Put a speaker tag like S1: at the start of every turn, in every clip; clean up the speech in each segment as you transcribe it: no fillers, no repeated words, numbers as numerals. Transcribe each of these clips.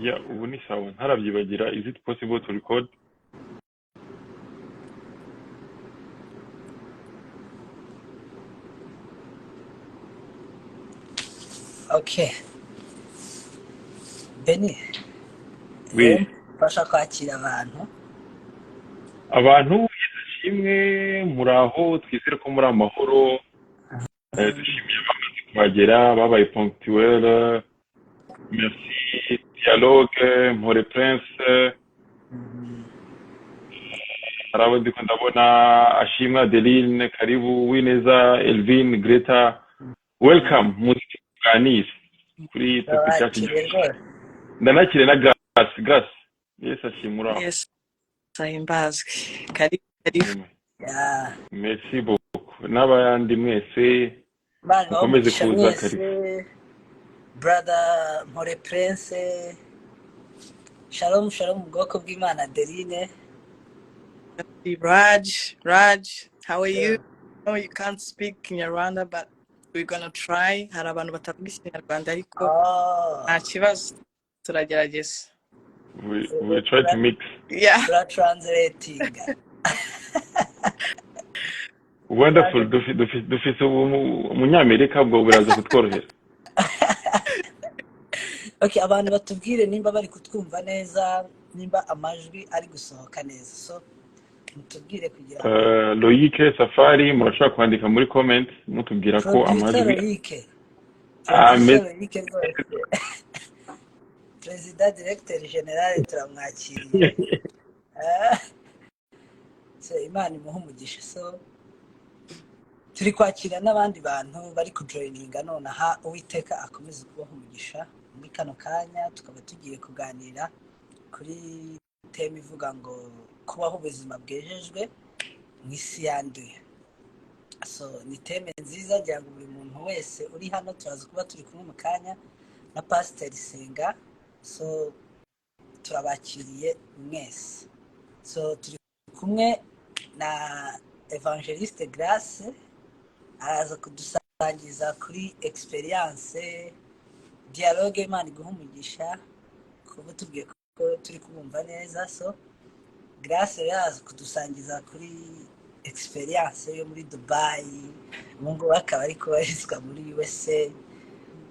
S1: Yeah, ubu ni sawa ntarabyibagira. Is it possible to record?
S2: Okay. Beni,
S1: Oui.
S2: fasha kwakira
S1: Abantu ishimwe muraho twizere ko muri amahoro. Dushimiye abamaze kuhagera babaye ponctuel. Merci Dialogue, Mpore Prince. Harabo ndiko ndabona Ashimwe Adeline, karibu Wineza, Elvin, Greta. Welcome muziki kuganira kuri topic yacu. Ndanakire na Grace. Yes, Ashimura.
S3: Yes, sahimbazwe. Karibu.
S2: Yeah.
S1: Merci beaucoup. N'abandi mwese mukomeze kuza karibu.
S2: Brother Mpore Prince. Shalom, bwoko bw'Imana Adeline.
S3: Raj, how are you? No, you can't speak Kinyarwanda, but we're gonna try. Hari abantu batavuga Ikinyarwanda ariko nta kibazo turagerageza.
S1: We try to mix.
S3: Yeah.
S2: We're translating.
S1: Wonderful. Dufise umunyamerika bwo buraza kutworohera.
S2: Okay, abantu batubwire nimba bari kutwumva neza, nimba amajwi ari gusohoka neza. So mutubwire kugira
S1: Loïc Safari murashaka kwandika muri comment mutubwira ko amajwi
S2: President Director General turamwakiriye. So Imana imuhe umugisha. So turi kwakira n'abandi bantu bari kujoininga none aha Uwiteka akomeze kubaha umugisha muri kano kanya. Tukaba tugiye kuganira kuri teme ivuga ngo kubaho ubuzima bwejejwe mu isi yanduye. So ni teme nziza ngira ngo buri muntu wese uri hano turaza kuba turi kumwe mu kanya na Pastor Senga. So turabakiriye mwese. So turi kumwe na Evangeliste Grace araza kudusangiza kuri experience Dialogue. Imana iguha umugisha kuba tubwiye ko turi kubumva neza. So Grace yaza kudusangiza kuri experience yo muri Dubai, mungu akaba ari kubarizwa muri USA.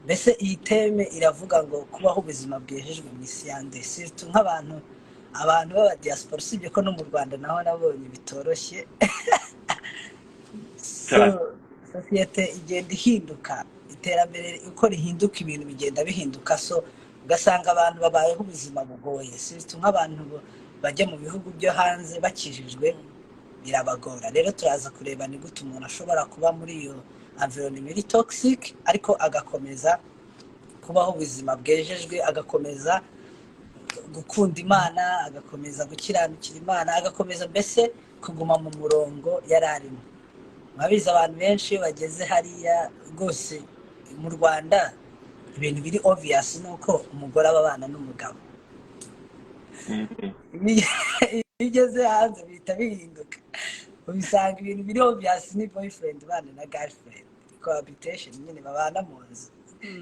S2: Mbese iyi teme iravuga ngo kubaho ubuzima bwejejwe mu isi yanduye. Surtout nk'abantu b'aba diaspora, sibyo ko no mu Rwanda naho nabonye bitoroshye. So societe igenda ihinduka, iterambere uko rihinduka ibintu bigenda bihinduka. So ugasanga abantu babayeho ubuzima bugoye. Surtout nk'abantu bajya mu bihugu byo hanze bakijijwe birabagora. Rero turaza kureba ni gute umuntu ashobora kuba muri iyo environment toxic ariko agakomeza kubaho ubuzima bwejejwe, agakomeza gukunda Imana, agakomeza gukiranukira Imana, agakomeza mbese kuguma mu murongo yararimo. Mwabiza abantu benshi bageze hariya rwose mu Rwanda ibintu biri obvious nuko umugore abana n'umugabo. Igeze hanze bita bihinduka. Ubisanga ibintu biri obvious ni boyfriend bana na girlfriend, cohabitation nyine babana mu nzu.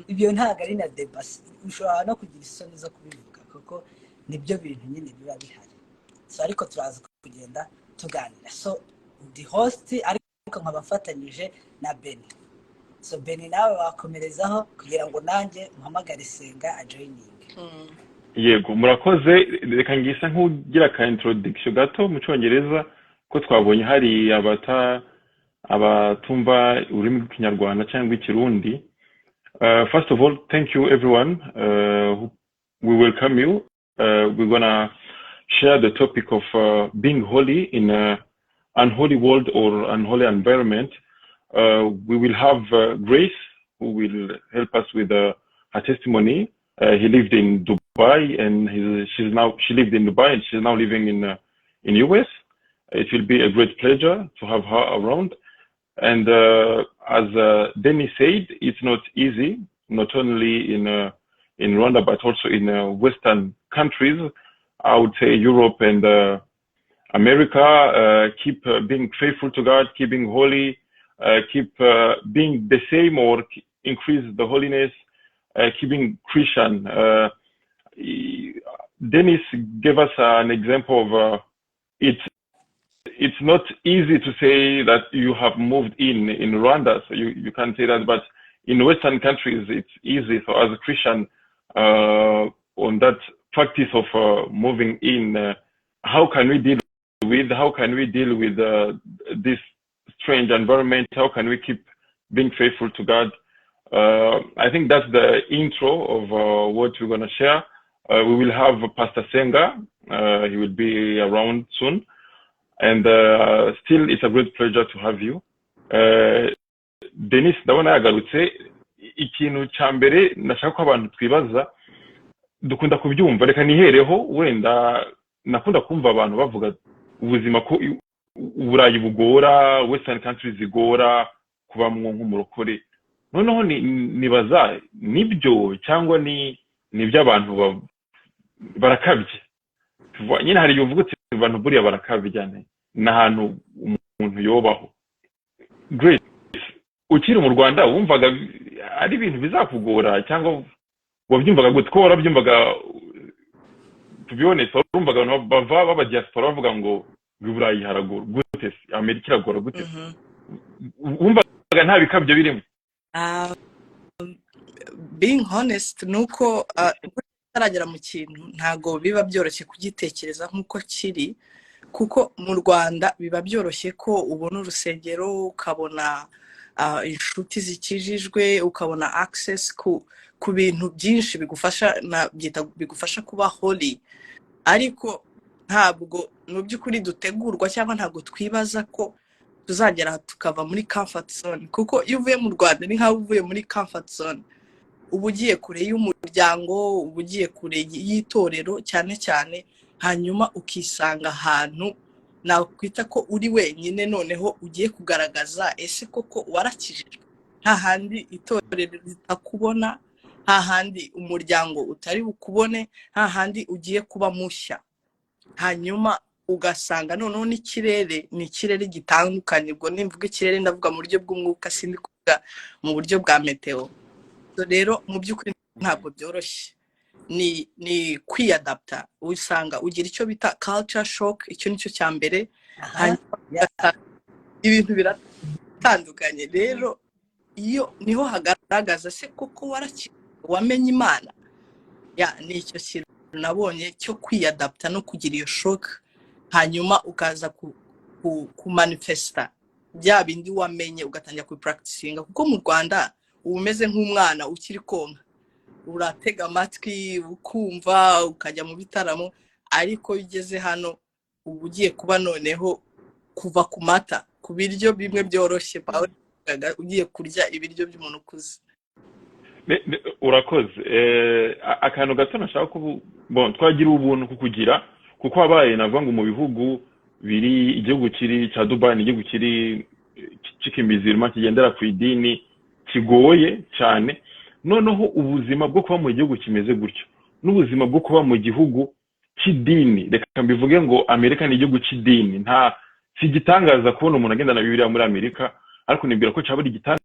S2: Ibyo ntago ari na debate, ushobora no kugira isoni zo kubivuga kuko nibyo bintu nyine biba bihari. So ariko turaza kugenda tuganira. So the host ariko nkabafatanyije na Beni. So Beni nawe wakomerezaho kugira ngo nanjye muhamagare Senga ajoining.
S1: Yego murakoze. Reka ngisa nk'ugira ka introduction gato mu Cyongereza ko twabonye hari abatumva ururimi rw'Ikinyarwanda cyangwa Ikirundi. First of all, thank you everyone. We welcome you. We're gonna share the topic of being holy in an unholy world or unholy environment. We will have Grace who will help us with her testimony. He lived in Dubai and she lived in Dubai and she's now living in US. It will be a great pleasure to have her around. And as Denny said, it's not easy, not only in Rwanda but also in Western countries. I would say Europe and America. Keep being faithful to God, keep being holy, keep being the same or increase the holiness, keeping Christian. Dennis gave us an example of it's not easy to say that you have moved in Rwanda, so you can't say that, but in Western countries it's easy. So as a Christian, on that practice of moving in, how can we deal with this strange environment? How can we keep being faithful to God? I think that's the intro of what we're going to share. We will have Pastor Senga. He will be around soon. And still, it's a great pleasure to have you. Denis, ndabona yagarutse. Ikintu cya mbere nashaka ko abantu twibaza, dukunda kubyumva, reka nihereho. Wenda nakunda kumva abantu bavuga ubuzima ko Uburayi bugora, Western countries zigora kubamwo nk'umurokore. Noneho nibaza nibyo cyangwa ni by'abantu barakabye. Nyine hari uvuga uti abantu buriya barakabijyane n'ahantu umuntu yobaho. Grace, ukiri mu Rwanda wumvaga ari ibintu bizakugora cyangwa wabyumvaga gute? Ko warabyumvaga, to be honest, warumvaga abantu baba diaspora bavuga ngo Uburayi haragora gute, Amerika iragora gute? Wumvaga nta bikabyo birimo?
S3: Being honest, nuko utaragera mu kintu ntago biba byoroshye kugitekereza nk'uko kiri, kuko mu Rwanda biba byoroshye ko ubona urusengero, ukabona inshuti zikijijwe, ukabona access ku bintu byinshi bigufasha kuba holy, ariko ntabwo mu by'ukuri dutegurwa cyangwa ntabwo twibaza ko tuzagera tukava muri comfort zone, kuko iyo uvuye mu Rwanda ni nkaho uvuye muri comfort zone, uba ugiye kure y'umuryango, uba ugiye kure y'itorero cyane cyane, hanyuma ukisanga ahantu nakwita ko uri wenyine, noneho ugiye kugaragaza ese koko warakijijwe. Nta handi itorero ritakubona, nta handi umuryango utari bukubone, nta handi ugiye kuba mushya, hanyuma ugasanga noneho n'ikirere gitandukanye. Ubwo nimvuga ikirere ndavuga mu buryo bw'umwuka, sindi kuvuga mu buryo bwa meteo. So rero mu by'ukuri ntabwo byoroshye, ni kwiyadapta. Usanga ugira icyo bita culture shock, icyo nicyo cya mbere, ibintu biratandukanye. Rero iyo niho hagaragaza se koko wamenye Imana. Ni icyo kintu nabonye cyo kwiyadapta no kugira iyo shock, hanyuma ukaza ku manifesta bya bindi wamenye, ugatangira ku practicing. Kuko mu Rwanda umeze nk'umwana ukiri konka, uratega amatwi ukumva, ukajya mu bitaramo, ariko ugeze hano uba ugiye kuba noneho kuva ku mata, ku biryo bimwe byoroshye, ugiye kurya ibiryo by'umuntu ukuze.
S1: Urakoze. Akantu gato nashaka twagira ubuntu kukugira, kuko wabaye navuga ngo mu bihugu biri, igihugu kiri cya Dubai, igihugu kiri cy'ikimizirima kigendera ku idini, kigoye cyane. Noneho ubuzima bwo kuba mu gihugu kimeze gutyo n'ubuzima bwo kuba mu gihugu cy'idini, reka mbivuge ngo Amerika ni igihugu cy'idini, nta si gitangaza kubona umuntu agenda na Bibiliya muri Amerika, ariko nibwira ko cyaba ari gitangaza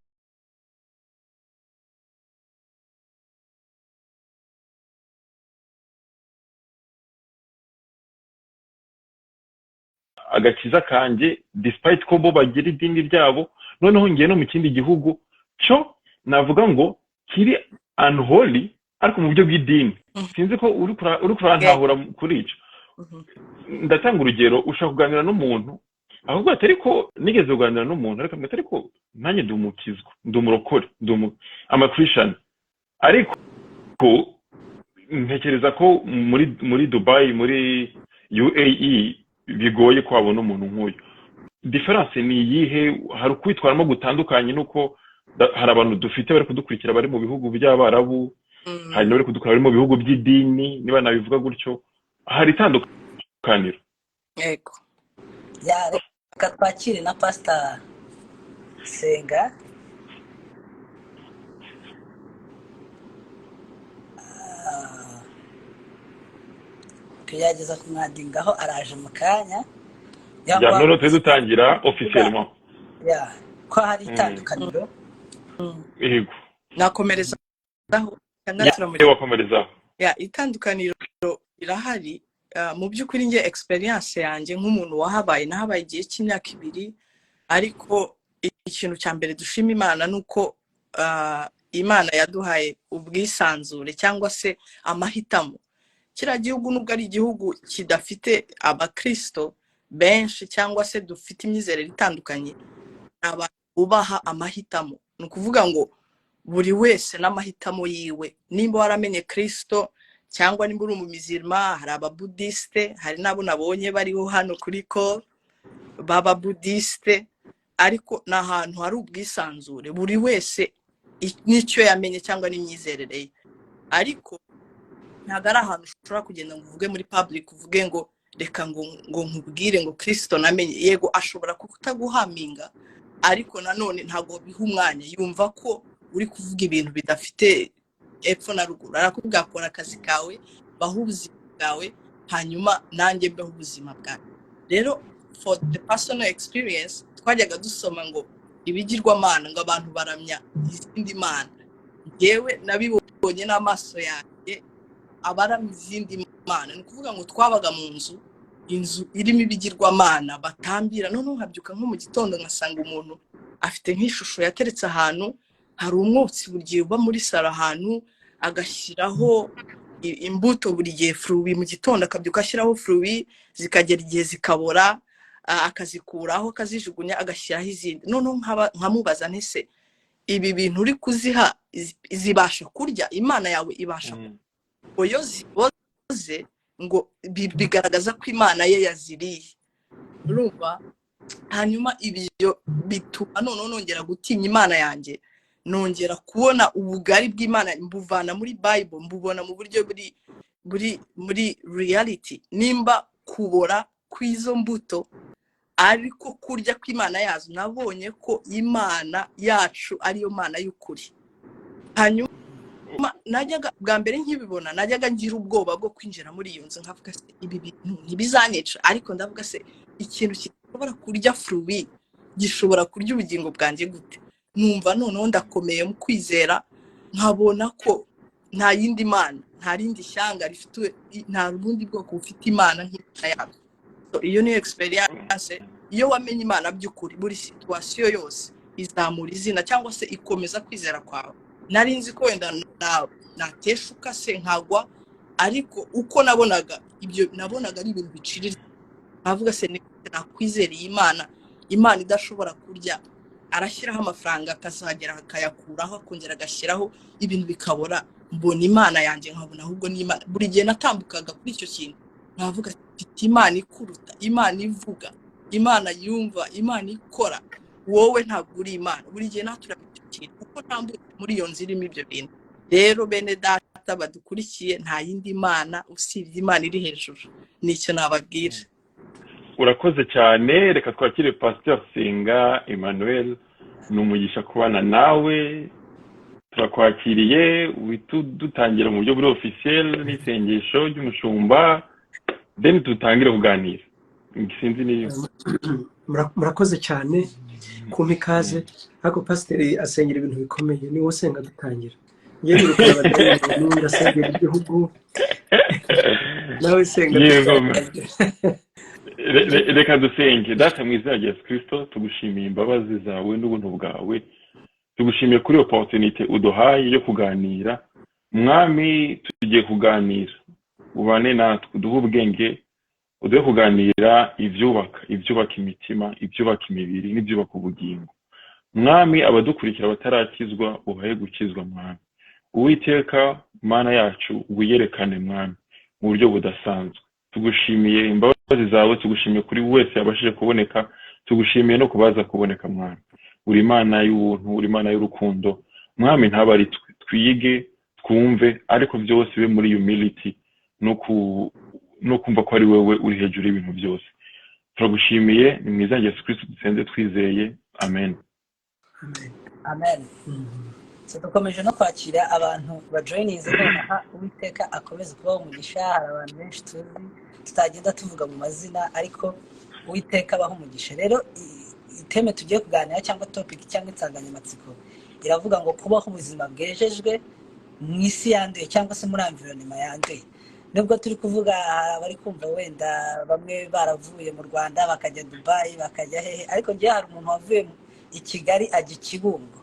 S1: agakiza kanjye despite ko bo bagira idini ryabo. Noneho ngiye no mu kindi gihugu cyo navuga ngo kiri unholy, ariko mu buryo bw'idini. Sinzi ko uri kurantahura kuri ico. Ndatanga urugero, ushaka kuganira n'umuntu ahubwo atari ko nigeze kuganira n'umuntu, ariko atari ko nanjye ndumukizwa, ndumurokore, ama Christian, ariko ko ntekereza ko muri Dubai, muri UAE bigoye ko wabona umuntu nk'uyu. Difference ni iyihe? Hari kwitwaramo gutandukanye nuko hari abantu dufite bari kudukurikira bari mu bihugu by'Abarabu, hari n'abari kudukurikira bari mu bihugu by'idini, niba nabivuga gutyo, hari itandukaniro.
S3: Yego.
S2: Reka twakire na Pastor Senga. Kuyageza kumwadingaho araje mu kanya.
S1: None tudutangira officiellement.
S2: Ko hari itandukaniro.
S1: Yego.
S3: Nakomereza aho
S1: wakomerezaho.
S3: itandukaniro irahari. Mu by'ukuri nge experience yanjye nk'umuntu nahabaye igihe cy'imyaka 2, ariko ikintu cya mbere dushima Imana nuko Imana yaduhaye ubwisanzure cyangwa se amahitamo. Kira gihugu nubwo ari igihugu kidafite abakristo benshi cyangwa se dufite imyizerere itandukanye, abantu ubaha amahitamo. Ni ukuvuga ngo buri wese n'amahitamo yiwe. Nimba waramenye Kristo cyangwa nimba uri umumizirima, hari ababudiste, hari nabo nabonye bariho hano kuri ko baba budiste, ariko n'ahantu hari ubwisanzure. Buri wese n'icyo yamenye cyangwa n'imyizerere ye. Ariko ntago ari ahantu ushobora kugenda ngo uvuge muri public, uvuge ngo reka ngo nkubwire ngo Kristo namenye. Yego ashobora kutaguhaminga, ariko nanone ntago biha umwanya. Yumva ko uri kuvuga ibintu bidafite epfo na ruguru. Arakubwira akora akazi kawe, baho ubuzima bwawe, hanyuma nanjye mbeho ubuzima bwawe. Rero for the personal experience, twajyaga dusoma ngo ibigirwamana, ngo abantu baramya izindi mana. Yewe nabibonye n'amaso yanjye abaramya izindi mana. Ni ukuvuga ngo twabaga mu inzu irimo ibigirwamana batambira. None nkabyuka nko mu gitondo ngasanga umuntu afite nk'ishusho yateretse ahantu, hari umwotsi buri gihe uba muri saro ahantu, agashyiraho imbuto buri gihe, fruit. Mu gitondo akabyuka ashyiraho fruit, zikagera igihe zikabora, akazikuraho, akazijugunya, agashyiraho izindi. None nkamubaza ntese ibi bintu uri kuziha zibasha kurya? Imana yawe ibasha oyo ziboze ngo bigaragaza ko Imana ye yaziriye. Urumva? Hanyuma ibyo bituma nongera gutinya Imana yanjye, nongera kubona ubugari bw'Imana, mbuvana muri Bible, mbubona mu buryo muri reality. Nimba kubora kw'izo mbuto ariko kurya kw'Imana yazo, nabonye ko Imana yacu ariyo Mana y'ukuri. Hanyuma najyaga bwa mbere nkibibona, najyaga ngira ubwoba bwo kwinjira muri iyo nzu, nkavuga se ibi bintu ntibizanyica. Ariko ndavuga se ikintu gishobora kurya fruit gishobora kurya ubugingo bwanjye gute? Numva noneho ndakomeye mu kwizera, nkabona ko nta yindi Mana, nta rindi shyanga rifite, nta rubundi bwoko bufite Imana nk'Imana yacu. Iyo ni experience. Iyo wamenye Imana by'ukuri, buri situation yose izamura izina cyangwa se ikomeza kwizera kwawe. Nari nzi ko wenda nateshuka se nkagwa, ariko uko nabonaga ibyo, nabonaga ari ibintu biciriritse. Navuga se nakwizereye Imana idashobora kurya. Arashyiraho amafaranga, akazagera akayakuraho, akongera agashyiraho, ibintu bikabora. Mbona Imana yanjye nkabona ahubwo ni Imana. Buri gihe natambukaga kuri icyo kintu, navuga ati Imana ikuruta, Imana ivuga, Imana yumva, Imana ikora. Wowe ntabwo uri Imana. Buri gihe naturabicyo kintu uko ntambuka muri iyo nzira irimo ibyo bintu. Rero bene data badukurikiye, nta yindi Mana usibye Imana iri hejuru. Nicyo nababwira.
S1: Urakoze cyane. Reka twakire Pastor Senga Emmanuel. Ni umugisha kubana nawe. Turakwakiriye, dutangira mu buryo buri officiel n'isengesho ry'umushumba, then tutangire kuganira. Sinzi niyo.
S4: Murakoze cyane kumpa ikaze. Ariko pasiteri asengera ibintu bikomeye, ni wowe senga dutangira. Ngiye gukora abadeni ndasengera igihugu, nawe senga.
S1: Reka dusenge. Data mu izina rya Yesu Kristo, tugushimiye imbabazi zawe n'ubuntu bwawe. Tugushimiye kuri opportunity uduhaye yo kuganira. Mwami, tugiye kuganira, ubane natwe, duhe ubwenge, uduhe kuganira ibyubaka imitima, ibyubaka imibiri n'ibyubaka ubugingo. Mwami, abadukurikira batarakizwa ubahe gukizwa. Mwami Uwiteka Mana yacu, wiyerekane Mwami mu buryo budasanzwe. Tugushimiye imbabazi zawe, tugushimiye kuri wese yabashije kuboneka, tugushimiye no kubaza kuboneka. Mwami uri Imana y'ubuntu, uri Imana y'urukundo. Mwami ntabari twige twumve, ariko byose bibe muri humility no kumva ko ari wewe uri hejuru y'ibintu byose. Turagushimiye, ni mu izina rya Yesu Kristo dusenze twizeye. Amen.
S2: Amen. Dukomeje no kwakira abantu bajoyininze nonaha. Uwiteka akomeze kubaho umugisha. Hari abantu benshi tuzi tutagenda tuvuga mu mazina, ariko Uwiteka abaho umugisha. Rero iteme tugiye kuganira cyangwa topic cyangwa insanganyamatsiko iravuga ngo kubaho ubuzima bwejejwe mu isi yanduye cyangwa se muri environment yanduye. Nubwo turi kuvuga bari kumva wenda bamwe baravuye mu Rwanda bakajya Dubai bakajya hehe, ariko njye hari umuntu wavuye i Kigali ajya i Kibungo,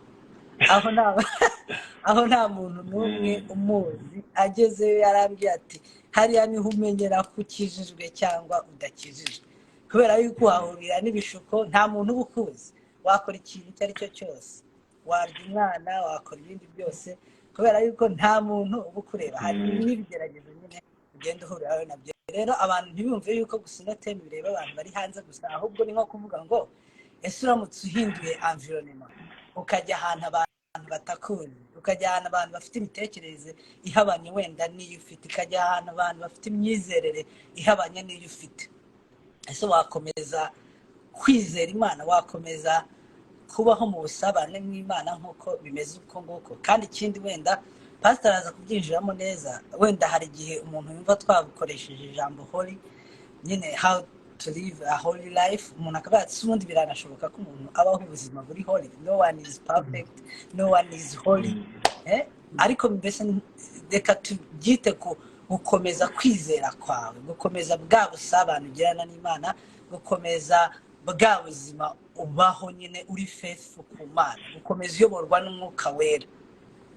S2: aho nta muntu n'umwe umuzi, agezeyo yarambwiye ati hariya niho umenyera ko ukijijwe cyangwa udakijijwe, kubera yuko wahurira n'ibishuko, nta muntu uba ukuzi, wakora ikintu icyo ari cyo cyose, warya umwana, wakora ibindi byose, kubera yuko nta muntu uba ukureba. Hari n'ibigeragezo nyine ugenda uhuriraho nabyo. Rero abantu ntibumve yuko gusa inoteme bireba abantu bari hanze gusa, ahubwo ni nko kuvuga ngo ese uramutse uhinduye environment ukajya ahantu abantu batakuzi, ukajya ahantu abantu bafite imitekerereze ihabanye wenda n'iyo ufite, ukajya ahantu abantu bafite imyizerere ihabanye n'iyo ufite, ese wakomeza kwizera Imana, wakomeza kubaho mu busabane n'Imana nk'uko bimeze uko nguko? Kandi ikindi wenda pastor aza kubyinjiramo neza, wenda hari igihe umuntu yumva twabukoresheje ijambo holy, nyine how to live a holy life, umuntu akavuga ati ubundi biranashoboka ko umuntu abaho ubuzima buri holy. No one is perfect, no one is holy, ariko mbese reka tubyite ku gukomeza kwizera kwawe, gukomeza bwa busabane ugirana n'Imana, gukomeza bwa buzima ubaho nyine uri faithful ku Mana, gukomeza uyoborwa n'Umwuka Wera,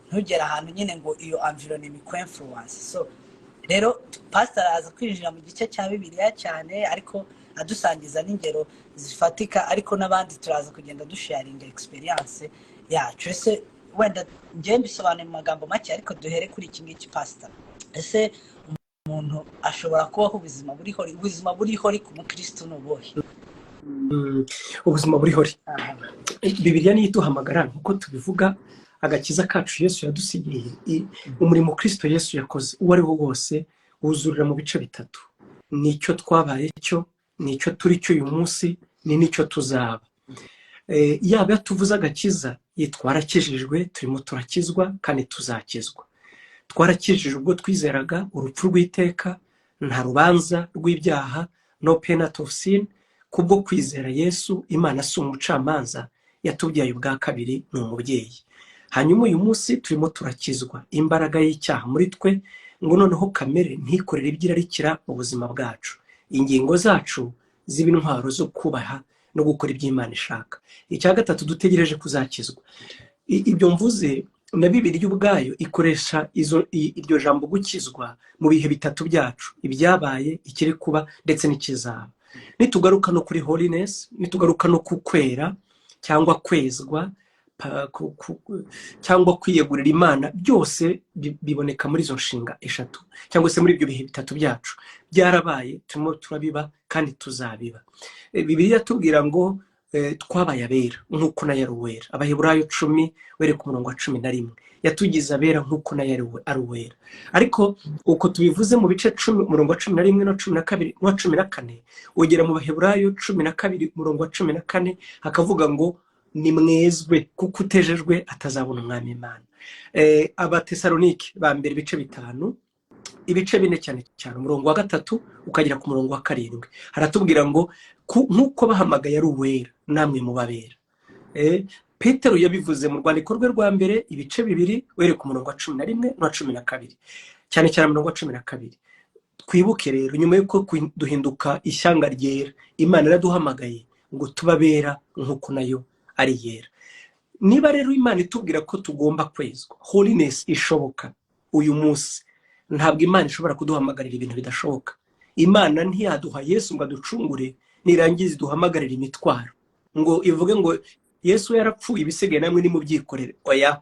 S2: ntugera ahantu nyine ngo iyo environment influence. So rero pastor aza kwinjira mu gice cya Bibiliya cyane, ariko adusangiza n'ingero zifatika, ariko n'abandi turaza kugenda dusharinga experience yacu. Ese wenda njye mbisobanuye mu magambo make, ariko duhere kuri iki ngiki pastor. Ese umuntu ashobora kubaho ubuzima buriho ku mukristo n'ubuhe?
S4: ubuzima buriho. Bibiliya niyo iduhamagara nk'uko tubivuga, agakiza kacu Yesu yadusigiye, umurimo Kristo Yesu yakoze uwo ari wo wose wuzurira mu bice bitatu: nicyo twabaye cyo, nicyo turi cyo uyu munsi, ni nicyo tuzaba. Yaba tuvuze agakiza, twarakijijwe, turimo turakizwa kandi tuzakizwa. Twarakijijwe ubwo twizeraga urupfu rw'iteka, nta rubanza rw'ibyaha, no penalty of sin. Kubwo kwizera Yesu, Imana si umucamanza, yatubyaye ubwa kabiri, ni umubyeyi. Hanyuma uyu munsi turimo turakizwa imbaraga y'icyaha muri twe, ngo noneho kamere ntikorere ibyirarikira mu buzima bwacu, ingingo zacu ziba intwaro zo kubaha no gukora ibyo Imana ishaka. Icya gatatu dutegereje kuzakizwa. Ibyo mvuze na Bibiliya ubwayo ikoresha iryo jambo gukizwa mu bihe bitatu byacu: ibyabaye, ikiri kuba ndetse n'ikizaba. Nitugaruka no kuri holiness, nitugaruka no ku kwera cyangwa kwezwa cyangwa kwiyegurira Imana, byose biboneka muri izo nshinga eshatu, cyangwa se muri ibyo bihe bitatu byacu. Byarabaye, turimo turabiba kandi tuzabiba. Bibiliya tubwira ngo twabaye abera nk'uko nayo ari uwera. Abaheburayo 10 were ku murongo wa 11 yatugize abera nk'uko nayo ari uwera. Ariko uko tubivuze mu bice 10 umurongo wa 11 no 12 no 14, ugera mu Baheburayo 12 umurongo wa 14 hakavuga ngo ni mwezwe kuko utejejwe atazabona umwami Imana. Abatesalonike ba mbere ibice 5 ibice 4 cyane cyane umurongo wa 3 ukagera ku murongo wa 7 haratubwira ngo nk'uko bahamagaye ari uwera namwe mubabera. Petero yabivuze mu rwandiko rwe rwa mbere ibice 2 were ku murongo wa 11 no 12 cyane cyane umurongo wa 12. Twibuke rero, nyuma yuko duhinduka ishyanga ryera, Imana iraduhamagaye ngo tubabera nk'uko nayo ari yera. Niba rero Imana itubwira ko tugomba kwezwa, holiness ishoboka uyu munsi, ntabwo Imana ishobora kuduhamagarira ibintu bidashoboka. Imana ntiyaduha Yesu ngo aducungure nirangiza duhamagarira imitwaro ngo ivuge ngo Yesu yarapfuye ibisigaye namwe ni mubyikorere. Oya,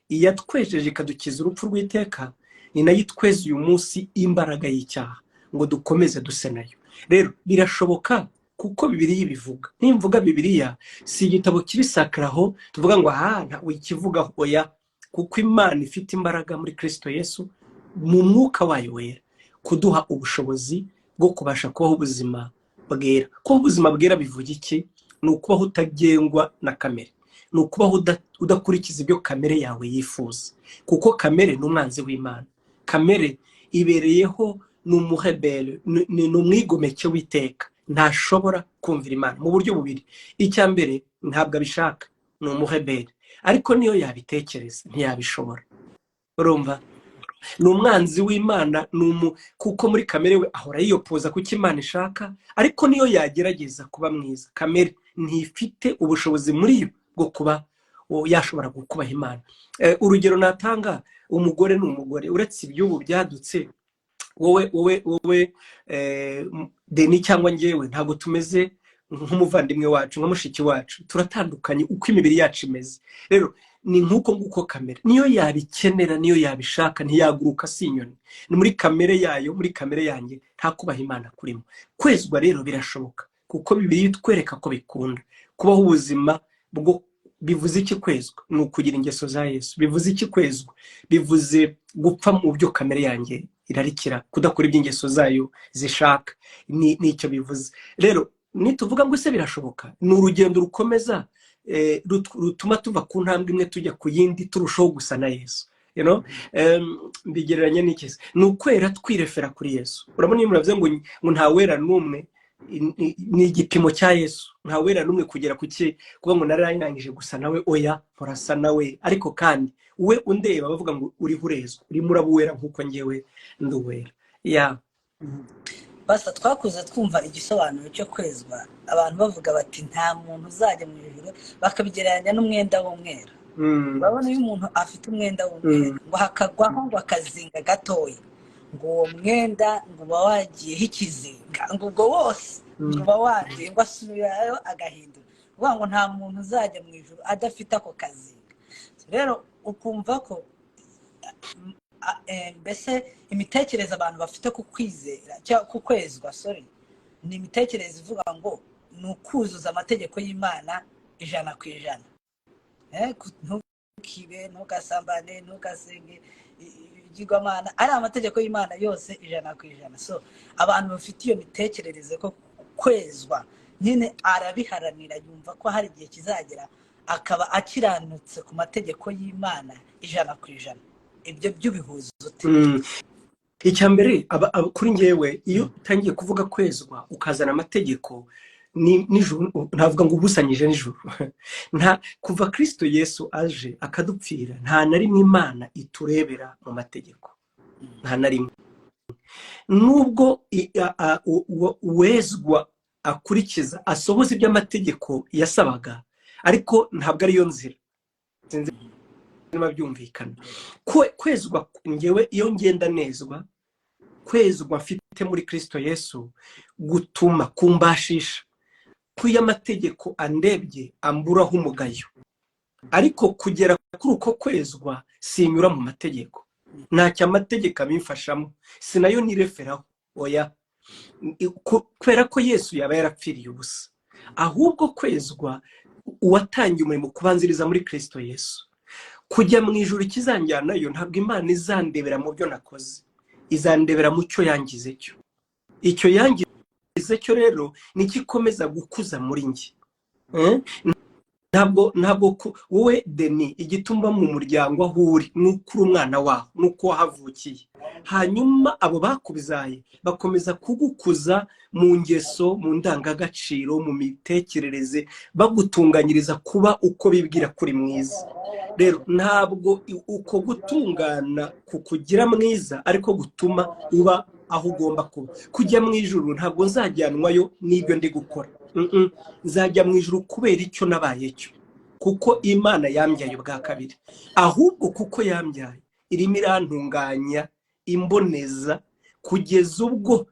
S4: iyatwejeje ikadukiza urupfu rw'iteka, ni nayo itweze uyu munsi imbaraga y'icyaha ngo dukomeze duse nayo. Rero birashoboka kuko Bibiliya ibivuga. Nimvuga Bibiliya si igitabo kibisakaraho tuvuga ngo nta wikivuga. Oya, kuko Imana ifite imbaraga muri Kristo Yesu mu mwuka wayo wera kuduha ubushobozi bwo kubasha kubaho ubuzima bwera. Kubaho ubuzima bwera bivuga iki? Ni ukubaho utagengwa na kamere, ni ukubaho udakurikiza ibyo kamere yawe yifuza, kuko kamere ni umwanzi w'Imana. Kamere ibereyeho ni umurebele, ni umwigomeke w'iteka, ntashobora kumvira Imana mu buryo bubiri. Icya mbere, ntabwo abishaka, ni umurebele, ariko niyo yabitekereza ntiyabishobora. urumva ni umwanzi w'Imana kuko muri kamere we ahora yiyopoza kuko Imana ishaka, ariko niyo yagerageza kuba mwiza, kamere ntifite ubushobozi muri yo bwo kuba yashobora kubaha Imana. Urugero natanga, umugore ni umugore, uretse iby'ubu byadutse, wowe Deni cyangwa njyewe ntabwo tumeze nk'umuvandimwe wacu, nka mushiki wacu, turatandukanye uko imibiri yacu imeze. Rero ni nk'uko nguko kamere niyo yabikenera, niyo yabishaka, ntiyaguruka si inyoni. Ni muri kamere yayo, muri kamere yanjye nta kubaha Imana kurimo. Kwezwa rero birashoboka kuko Bibiliya itwereka ko bikunda. Kubaho ubuzima bwo bivuze iki kwezwa? Ni ukugira ingeso za Yesu. Bivuze iki kwezwa? Bivuze gupfa mu byo kamere yanjye irarikira, kudakora iby'ingeso zayo zishaka. Nicyo bivuze. Rero nituvuga ngo se birashoboka, ni urugendo rukomeza rutuma tuva ku ntambwe imwe tujya ku yindi turushaho gusa na Yesu. Mbigereranya n'iki? Ni ukwera twirefera kuri Yesu. Urabona iyo muravuze ngo nta wera n'umwe, ni igipimo cya Yesu. Nta wera n'umwe kugera ku cye kuba ngo nararangije gusa nawe, oya murasa nawe, ariko kandi we undeba bavuga ngo uri hurezwa, uri murabuwera nkuko njyewe nduwera.
S2: basa twakuze twumva igisobanuro cyo kwezwa, abantu bavuga bati nta muntu uzajya mu ijuru, bakabigereranya n'umwenda w'umweru. Urabona iyo umuntu afite umwenda w'umweru ngo hakagwaho ngo akazinga gatoya, ngo uwo mwenda ngo uba wagiyeho ikizinga, ngo ubwo wose ngo uba wagiye ngo asubirayo agahindura. Uvuga ngo nta muntu uzajya mu ijuru adafite ako kazinga. Rero ukumva ko mbese imitekerereze abantu bafite ku kwizera cyangwa ku kwezwa, ni imitekerereze ivuga ngo ni ukuzuza amategeko y'Imana 100%. Ntukibe, ntugasambane, ntugasenge igigwamana, ari amategeko y'Imana yose 100%. So abantu bafite iyo mitekerereze ko kwezwa nyine arabiharanira, yumva ko hari igihe kizagera akaba akiranutse ku mategeko y'Imana 100%. Ibyo by'ubihuza ute?
S4: Icya mbere kuri njyewe, iyo utangiye kuvuga kwezwa ukazana amategeko, nijuru ntavuga ngo ubusanyije nijuru. Nta kuva Kristo Yesu aje akadupfira, nta na rimwe Imana iturebera mu mategeko, nta na rimwe. Nubwo uwezwa akurikiza asohoza iby'amategeko yasabaga, ariko ntabwo ariyo nzira. Byumvikana kwezwa njyewe iyo ngenda nezwa, kwezwa mfite muri Kristo Yesu gutuma kumbashisha kuya amategeko andebye amburaho umugayo, ariko kugera kuri uko kwezwa sinyura mu mategeko, ntacyo amategeko amifashamo, sinayo nireferaho, oya, kubera ko Yesu yaba yarapfiriye ubusa. Ahubwo kwezwa uwatangiye umurimo kubanziriza muri Kristo Yesu, kujya mu ijuru ikizanjyanayo ntabwo Imana izandebera mu byo nakoze, izandebera mu cyo yangize cyo. Icyo yangize cyo rero nikikomeza gukuza muri njye. Ntabwo wowe Deni igitumba mu muryango aho uri n'ukuri umwana waho nuko wahavukiye, hanyuma abo bakubizaye bakomeza kugukuza mu ngeso, mu ndangagaciro, mu mitekerereze, bagutunganyiriza kuba uko bibwira kuri mwiza. Rero ntabwo uko gutungana kukugira mwiza ariko gutuma uba aho ugomba kuba. Kujya mu ijuru ntabwo nzajyanwayo n'ibyo ndi gukora, nzajya mu ijuru kubera icyo nabaye cyo, kuko Imana yambyaye ubwa kabiri. Ahubwo kuko yambyaye irimo irantunganya imboneza kugeza ubwo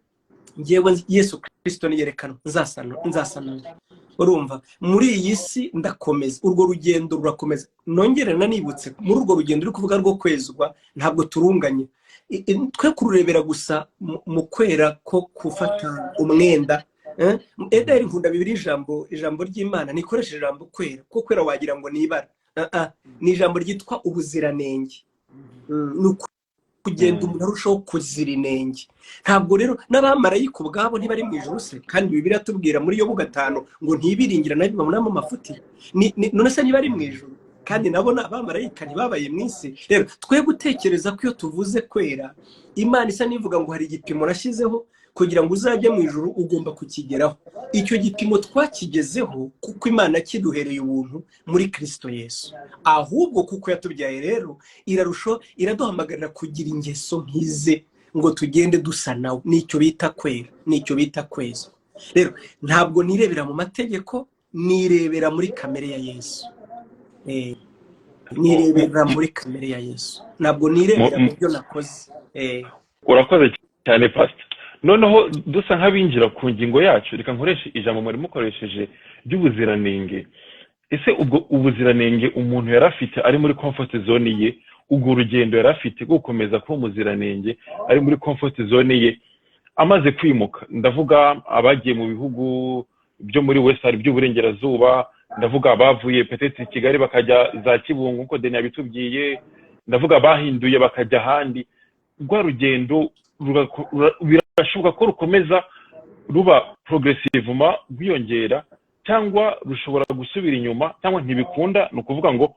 S4: njyewe Yesu Kristo niyerekana nzasana. Urumva muri iyi si ndakomeza, urwo rugendo rurakomeza. Nongere nanibutse muri urwo rugendo uri kuvuga rwo kwezwa, ntabwo turunganye, twe kururebera gusa mu kwera ko gufata umwenda. Ederi nkunda Bibiliya ijambo ry'Imana nikoresheje ijambo kwera, ko kwera wagira ngo nibara, ni ijambo ryitwa ubuziranenge. Kugenda umuntu arushaho kuzira inenge. Ntabwo rero n'abamarayika ubwabo ntibari mu ijuru se, kandi Bibiliya tubwira muri Yobu 5 ngo ntibiringira nabi babonamo amafuti. None se ntibari mu ijuru? Kandi nabo n'abamarayika ntibabaye mu isi. Rero twe gutekereza ko iyo tuvuze kwera, Imana isa nivuga ngo hari igipimo nashyizeho kugira ngo uzajye mu ijuru ugomba kukigeraho. Icyo gipimo twakigezeho kuko Imana kiduhereye ubuntu muri Kristo Yesu. Ahubwo kuko yatubyaye rero iraduhamagarira kugira ingeso nk'ize ngo tugende dusa nawe. Nicyo bita kwera, nicyo bita kweza. Rero ntabwo nirebera mu mategeko, nirebera muri kamere ya Yesu. Nirebera muri kamere ya Yesu, ntabwo nirebera mu byo nakoze.
S1: Urakoze cyane pastor. Noneho dusa nk'abinjira ku ngingo yacu, reka nkoreshe ijambo muri mukoresheje ry'ubuziranenge. Ese ubwo ubuziranenge umuntu yarafite ari muri comfort zone ye, ubwo urugendo yarafite gukomeza kuba umuziranenge ari muri comfort zone ye amaze kwimuka, ndavuga abagiye mu bihugu byo muri Western by'uburengerazuba, ndavuga abavuye petete Kigali bakajya za Kibungo uko Deni yabitubwiye, ndavuga bahinduye bakajya handi. Rwa rugendo birashoboka ko rukomeza ruba progressivement rwiyongera, cyangwa rushobora gusubira inyuma, cyangwa ntibikunda. Ni ukuvuga ngo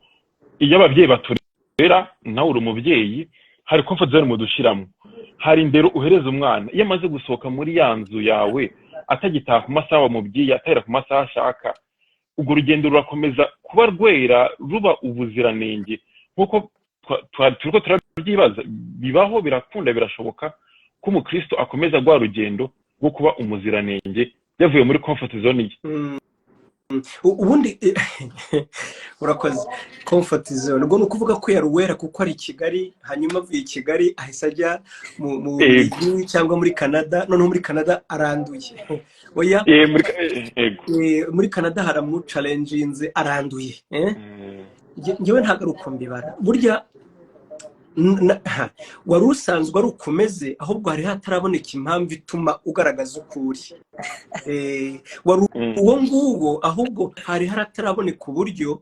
S1: iyo ababyeyi baturera, nawe uri umubyeyi, hari comfort zone mudushiramo, hari indero uhereza umwana. Iyo amaze gusohoka muri ya nzu yawe atagitaha ku masaha wamubwiye, atahera ku masaha ashaka, ubwo urugendo rurakomeza kuba rwera, ruba ubuziranenge. Nkuko turiko turabyibaza, bibaho, birakunda, birashoboka ko umukristo akomeza rwa rugendo rwo kuba umuziranenge yavuye muri comfort zone ye.
S4: Ubundi urakoze. Comfort zone ubwo nukuvuga ko yaruwera kuko ari Kigali, hanyuma avuye Kigali ahise ajya mu mujyi cyangwa muri Canada. Noneho muri Canada aranduye. Oya, muri Canada haramu challenges aranduye. Ngewe ntabwo ari uko mbibara. Burya wari usanzwe ari ukomeze, ahubwo hari hataraboneka impamvu ituma ugaragaza ukuri. Uwo nguwo ahubwo hari hataraboneka uburyo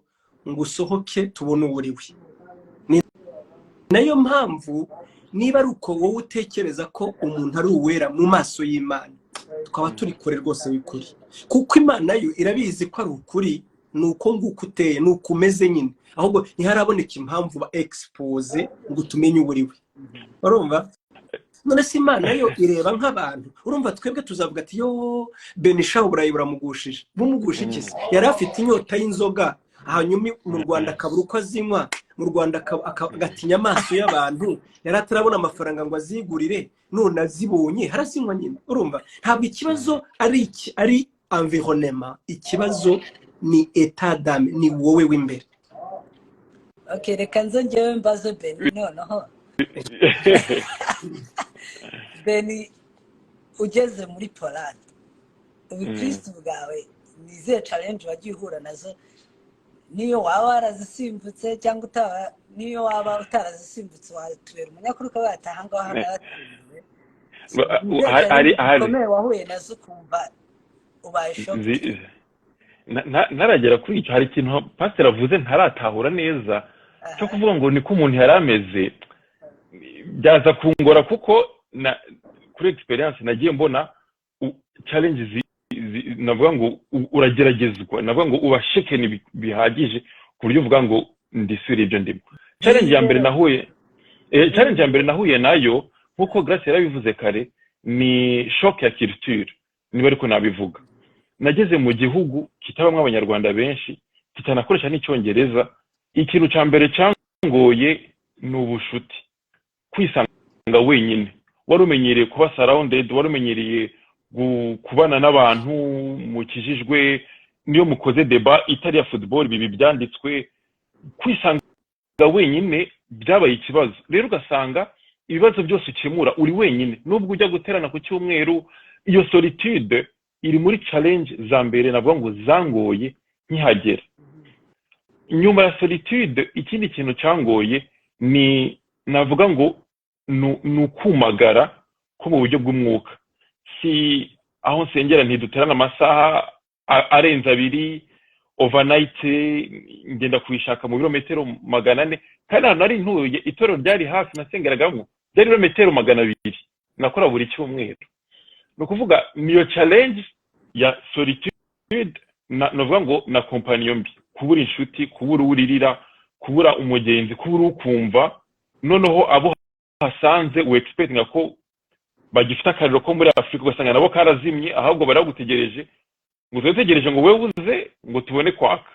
S4: ngo usohoke tubone uburiwe. Nayo mpamvu niba ari uko wowe utekereza ko umuntu ari uwera mu maso y'Imana, tukaba turi kure rwose w'ukuri, kuko Imana yo irabizi ko ari ukuri. Nuko nguko uteye, nuko umeze nyine, ahubwo ntiharaboneka impamvu ba expose ngo tumenye uburiwe. Urumva? None se Imana yo ireba nk'abantu. Urumva twebwe tuzavuga ati yo Benisha uburayi buramugushije. Bumugushije iki se? Yari afite inyota y'inzoga, hanyuma mu Rwanda akabura uko azinywa, mu Rwanda agatinya amaso y'abantu, yari atarabona amafaranga ngo azigurire, none azibonye harazinywa nyine. Urumva? Ntabwo ikibazo ari environnement, ikibazo ni etat d'âme, ni wowe w'imbere.
S2: Okay, reka nzongewe mbaze Beni noneho. Beni, ugeze muri Poland, ubukristo bwawe nize challenge wagiye uhura nazo, niyo waba warazisimbutse cyangwa niyo waba utarazisimbutse, watubera umunyakuru ukaba wataha ngaho hari wahuye nazo kumva ubaye shocked.
S1: Ntaragera kuri icyo. Hari ikintu pastor avuze ntaratahura neza cyo kuvuga ngo niko umuntu yarameze. Byaza kungora kuko kuri experience nagiye mbona challenges, navuga ngo urageragezwa, navuga ngo ubashekene bihagije ku buryo uvuga ngo ndisubire ibyo ndimo. Challenge ya mbere nahuye nayo, nkuko Grace yarabivuze kare, ni shock ya culture, niba ariko nabivuga. Nageze mu gihugu kitabamwe abanyarwanda benshi, kitanakoresha n'icyongereza. Ikintu cya mbere cyangoye ni ubushuti, kwisanga wenyine. Wari umenyereye kuba surrounded, wari umenyereye kubana n'abantu mukijijwe, niyo mukoze deba itari ya football bibi byanditswe, kwisanga wenyine byabaye ikibazo. Rero ugasanga ibibazo byose ukemura uri wenyine, nubwo ujya guterana ku cyumweru. Iyo solitude iri muri challenge za mbere navuga ngo zangoye nkihagera. Nyuma ya solitude, ikindi kintu cyangoye ni navuga ngo nukumagara ko mu buryo bw'umwuka. Si aho nsengera ntiduterana amasaha arenze 2 overnight, ngenda kwishaka mu birometero 400, kandi hano nari ntuye itorero ryari hafi nasengeragamo ryari ibirometero 200, nakora buri cyumweru. No kuvuga niyo challenge ya solitude, navuga ngo na companion mbi, kubura inshuti, kubura uririra, kubura umugenzi, kubura ukumva. Noneho abo hasanze we expecting ko bagifite akariro ko muri Afurika ugasanga nabo karazimye ahubwo baragutegereje ngo tutegereje ngo wewe uze ngo tubone kwaka.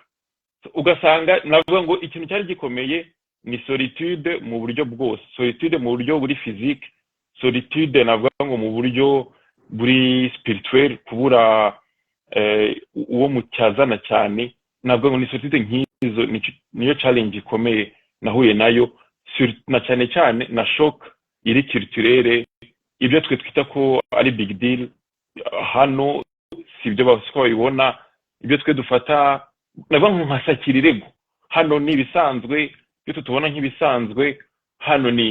S1: Ugasanga navuga ngo ikintu cyari gikomeye ni solitude mu buryo bwose, solitude mu buryo buri physique, solitude navuga ngo mu buryo buri spirituel, kubura uwo mucyazana cyane. Navuga ngo ni solitude nk'izo niyo challenge ikomeye nahuye nayo, na cyane na shock iri culturelle. Ibyo twe twita ko ari big deal hano sibyo basiko babibona. Ibyo twe dufata navuga ngo nkasakirirego hano ni bisanzwe, ibyo tubona nk'ibisanzwe hano ni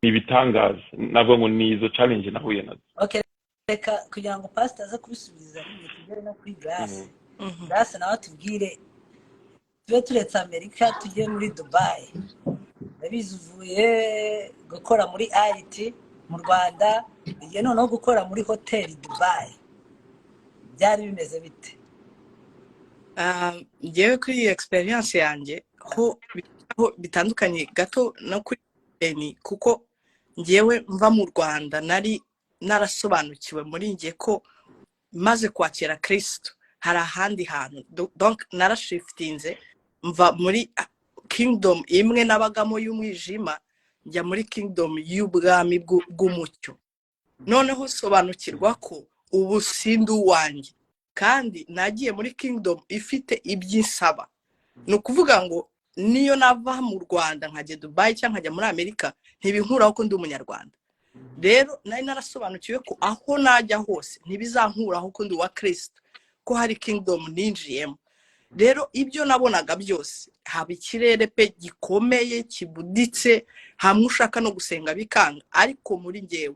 S1: ibitangaza. Navuga ngo ni izo challenge nahuye nazo.
S2: Okay, reka kugira ngo pastor aza kubisubiza tugere no kuri Grace. Grace nawe tubwire, tube turetse Amerika tujye muri Dubai. Ndabizi uvuye gukora muri IT mu Rwanda, igihe noneho gukora muri hoteli Dubai, byari bimeze bite?
S3: Ngewe kuri iyi experience yanjye ho bitandukanye gato no kuri Eni, kuko ngewe mva mu Rwanda nari narasobanukiwe muri ngiye ko maze kwakira Kristo hari ahandi hantu, donc narashiftinze mva muri kingdom imwe nabagamo y'umwijima njya muri kingdom y'ubwami bw'umucyo. Noneho sobanukirwa ko ubu sindu wanjye kandi nagiye muri kingdom ifite iby'insaba. No kuvuga ngo niyo nava mu Rwanda nkajya Dubai cyangwa nkajya muri Amerika ntibinkuraho ko ndi umunyarwanda. Rero nari narasobanukiwe ko aho najya hose ntibizankuraho ko ndi wa Kristo, ko hari kingdom ninjiyemo. Rero ibyo nabonaga byose haba ikirere pe gikomeye kibuditse, hamwe ushaka no gusenga bikanga, ariko muri ngewe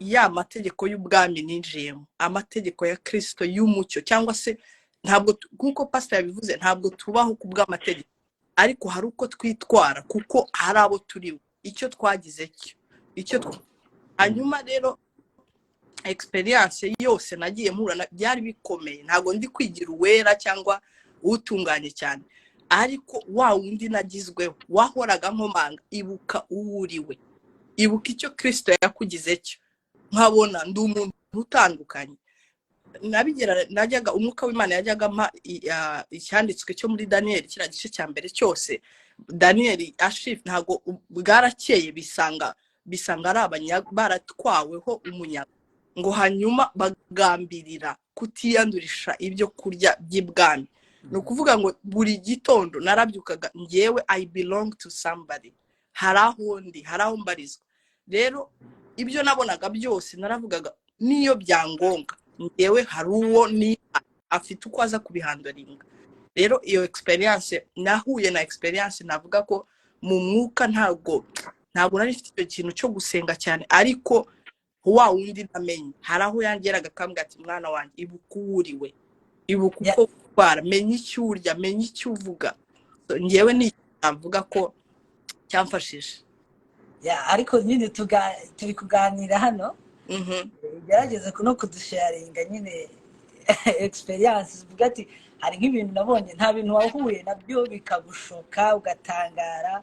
S3: ya mategeko y'ubwami ninjiyemo, amategeko ya Kristo y'umucyo, cyangwa se ntabwo nkuko pastor yabivuze ntabwo tubaho ku bw'amategeko, ariko hari uko twitwara kuko hari abo turi icyo twagize icyo hanyuma. Rero experience yose nagiye mpura byari bikomeye, ntabwo ndi kwigira uwera cyangwa utunganye cyane, ariko wa wundi nagizweho wahoraga nkomanga, ibuka uwuriwe, ibuka icyo Kristo yakugize cyo, nkabona ndi umuntu utandukanye. Najyaga umwuka w'Imana yajyaga mpa icyanditswe cyo muri Daniel kira gice cya mbere cyose. Daniel ashif ntago bwarakeye bisanga ari abanyaga baratwaweho umunyaga, ngo hanyuma bagambirira kutiyandurisha ibyo kurya by'ibwami. No kuvuga ngo buri gitondo narabyukaga ngewe I belong to somebody, haraho mbarizwa. Rero ibyo nabonaga byose naravugaga niyo byangonga ngewe hari uwo ni afite uko aza kubihandoringa. Rero iyo experience nahuye na experience navuga ko mu mwuka ntabwo nari mfite icyo kintu cyo gusenga cyane, ariko wa wundi namenye haraho yangeraga kambwa ati mwana wanjye ibuka uwuriwe, ibuka uko kwara, menye icyo urya, menye icyo uvuga. Ngewe ni navuga ko cyamfashije.
S2: Ariko nyine turi kuganira hano, gerageza no kudusharinga nyine experience, uvuga ati hari nk'ibintu nabonye nta bintu wahuye nabyo bikagushoka ugatangara,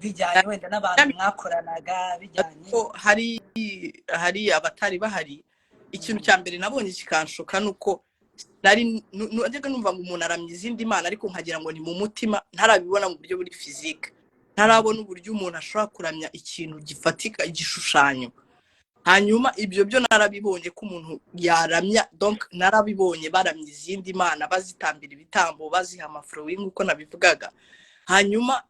S2: bijyanye wenda n'abantu mwakoranaga, bijyanye hari abatari bahari. Ikintu cya mbere nabonye kikanshoka nuko najyaga numva ngo umuntu aramye izindi mana, ariko nkagira ngo ni mu mutima, ntarabibona mu buryo buri physique, ntarabona uburyo umuntu ashobora kuramya ikintu gifatika, igishushanyo. Hanyuma ibyo byo narabibonye ko umuntu yaramya, donc narabibonye baramya izindi mana, bazitambira ibitambo, baziha amafurowing uko nabivugaga. Hanyuma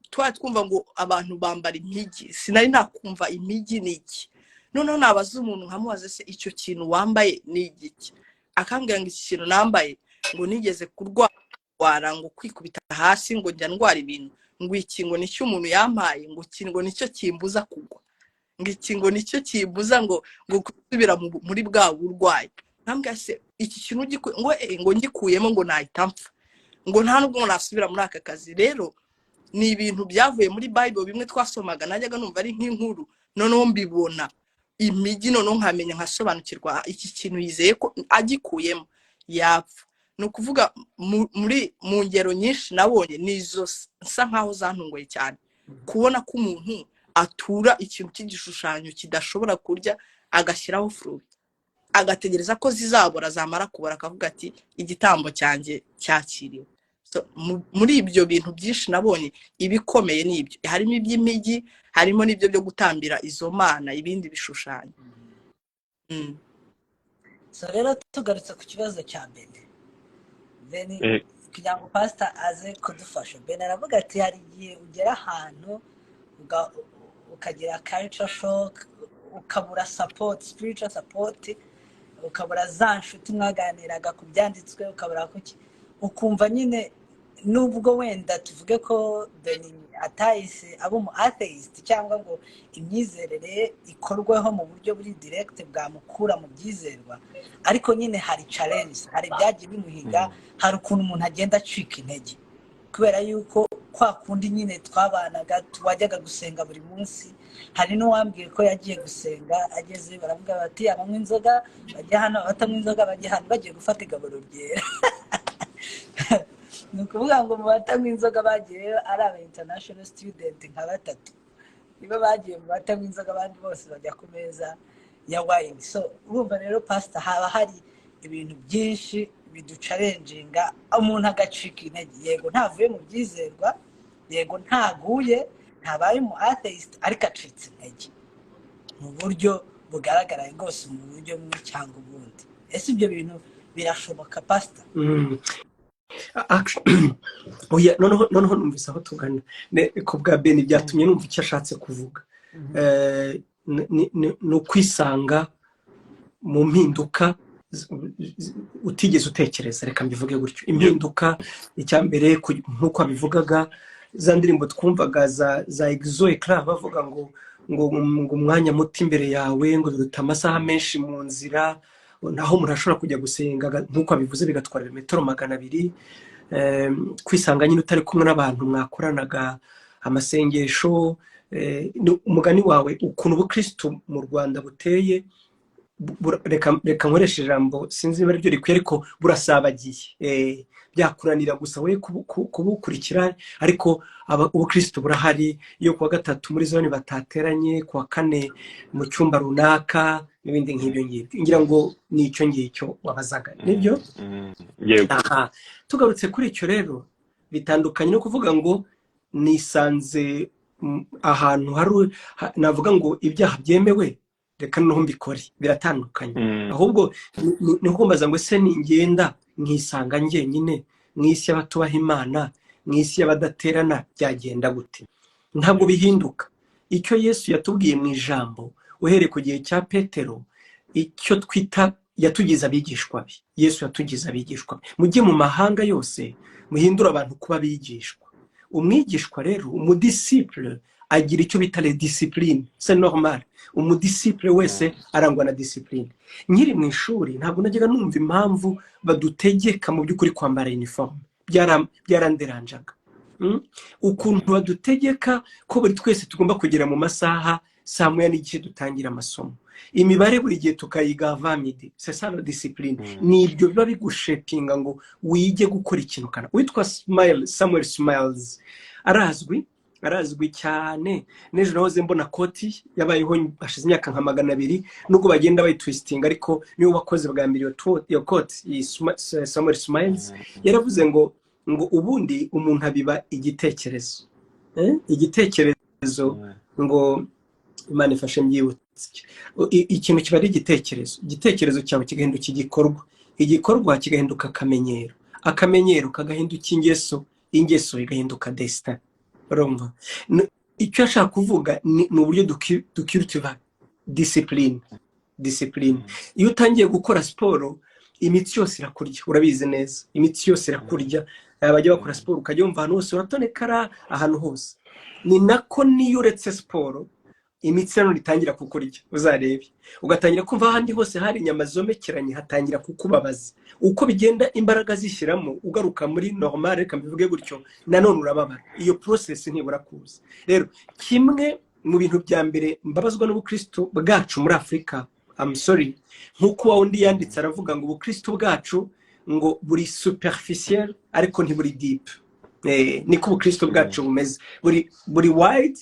S2: twumva ngo abantu bambara impigi, sinari nakumva impigi ni iki. Noneho nabaza umuntu nkamubaza se icyo kintu wambaye ni igiki, akambwira ngo iki kintu nambaye ngo nigeze kurwara, ngo kwikubita hasi ngo njya ndwara ibintu, ngo iki ngo nicyo umuntu yampaye, ngo ngo nicyo kimbuza kugwa, ngo iki ngo nicyo kimbuza ngo gusubira muri bwa burwayi. Nkambwira se iki kintu ngo ngikuyemo ngo nahita mpfa, ngo nta nubwo nasubira muri aka kazi. Rero ni ibintu byavuye muri Bible bimwe twasomaga, najyaga numva ari nk'inkuru, noneho mbibona imigi, noneho nkamenya nkasobanukirwa iki kintu yizeye ko agikuyemo yapfa. No kuvuga mu ngero nyinshi nabonye nizo nsa nkaho zantungoye cyane, kubona ko umuntu atura ikintu cy'igishushanyo kidashobora kurya
S3: agashyiraho fruit agategereza ko zizabora zamara kubora akavuga ati igitambo cyanjye cyakiriwe. So, muri ibyo bintu byinshi nabonye ibikomeye n'ibyo harimo iby'imigi harimo n'ibyo byo gutambira izo mana ibindi bishushanyo.
S2: So rero tugarutse ku kibazo cya Beni kugira ngo pastor aze kudufasha. Beni aravuga ati hari igihe ugera ahantu ukagira culture shock, ukabura support, spiritual support, ukabura za nshuti mwaganiraga ku byanditswe, ukabura kuki, ukumva nyine nubwo wenda tuvuge ko Beni atahise abo mu atheist cyangwa ngo imyizerere ikorweho mu buryo buri direct bwamukura mu byizerwa, ariko nyine hari challenge, hari byagiye bimuhiga, hari ukuntu umuntu agenda acika intege kubera yuko kwa kundi nyine twabanaga wajyaga gusenga buri munsi. Hari n'uwambwiye ko yagiye gusenga ageze baravuga bati abanywa inzoga bajya hano, abatanywa inzoga bajya hano, bagiye gufata igaburo ryera. Ni ukuvuga ngo mu batanywa inzoga bagiye ari aba international student nka 3 nibo bagiye mu batanywa inzoga, abandi bose bajya ku meza ya wine. So urumva rero pastor haba hari ibintu byinshi biducalenjinga, umuntu agacika intege. Yego ntavuye mu byizerwa, yego ntaguye, ntabaye mu atheist, ariko acitse intege mu buryo bugaragara rwose, mu buryo bumwe cyangwa ubundi. Ese ibyo bintu birashoboka pastor?
S4: Oya, noneho numvise aho tugana ku bwa Beni byatumye numva icyo ashatse kuvuga. Ni ukwisanga mu mpinduka utigeze utekereza, reka mbivuge gutyo. Impinduka icyambere nk'uko abivugaga, za ndirimbo twumvaga za Exo Eclat bavuga ngo umwanya muto imbere yawe, ngo duta amasaha menshi mu nzira, naho umuntu ashobora kujya gusenga nk'uko abivuze bigatwara metero 200. Kwisanga nyine utari kumwe n'abantu mwakoranaga amasengesho. Umugani wawe ukuntu ubukristo mu Rwanda buteye, reka nkoresha ijambo sinzi niba ryo rikwiye, ariko burasabagiye. Byakuranira gusa we kubukurikira, ariko ubukristo burahari. Iyo kuwa 3 muri zone batateranye, kuwa 4 mu cyumba runaka n'ibindi nk'ibyo ngibyo. Ngira ngo ni icyo ngicyo wabazaga, nibyo? Aha, tugarutse kuri icyo rero bitandukanye no kuvuga ngo nisanze ahantu hari navuga ngo ibyaha byemewe reka noneho mbikore, biratandukanye. Ahubwo niho kumbaza ngo ese ningenda nkisanga njyenyine mw'isi y'abatubaha Imana, mw'isi y'abadaterana, byagenda gute? Ntabwo bihinduka. Icyo Yesu yatubwiye mu ijambo uhereye ku gihe cya Petero, icyo twita yatugize abigishwa be. Yesu yatugize abigishwa be. Mujye mu mahanga yose muhindura abantu kuba abigishwa. Umwigishwa rero, umudisciple, agira icyo bita les discipline. C'est normal. Umudisciple wese arangwa na discipline. Nkiri mu ishuri ntabwo najyaga numva impamvu badutegeka mu by'ukuri kwambara uniform. Byaranderanjaga. Ukuntu badutegeka ko buri twese tugomba kugera mu masaha 9:30 n'igice dutangira amasomo. Imibare buri gihe tukayiga 20 c'est ça la discipline. Ni ibyo biba bigushepinga ngo wige gukora ikintu kana. Witwa Samuel Smiles arazwi cyane. Nejo nahoze mbona koti yabayeho hashize imyaka nka 200, nubwo bagenda bayitwistinga, ariko niyo bakoze bwa mbere iyo koti Samuel Smiles yaravuze ngo ubundi umuntu abiba igitekerezo. Igitekerezo ngo Imana ifashe mbyibutse. Ikintu kiba ari igitekerezo cyawe kigahinduka igikorwa, igikorwa kigahinduka akamenyero, akamenyero kagahinduka ingeso igahinduka destin. Urumva icyo ashaka kuvuga ni uburyo ducultiva discipline. Iyo utangiye gukora siporo, imitsi yose irakurya, urabizi neza. Imitsi yose irakurya, abajya bakora siporo ukajya wumva ahantu hose uratonekara, ahantu hose. Ni nako niyo uretse siporo imitsi nano itangira kukurya, uzarebe ugatangira kumva ahandi hose hari inyama zomekeranye hatangira kukubabaza. Uko bigenda imbaraga zishyiramo ugaruka muri normal, reka mbivuge gutyo, nanone urababara. Iyo process ntibura kuza. Rero kimwe mu bintu bya mbere mbabazwa n'ubukristo bwacu muri Afrika, I'm sorry, nkuko wundi yanditse aravuga ngo ubukristo bwacu ngo buri superficiel ariko ntiburi deep. niko ubukristo bwacu bumeze buri wide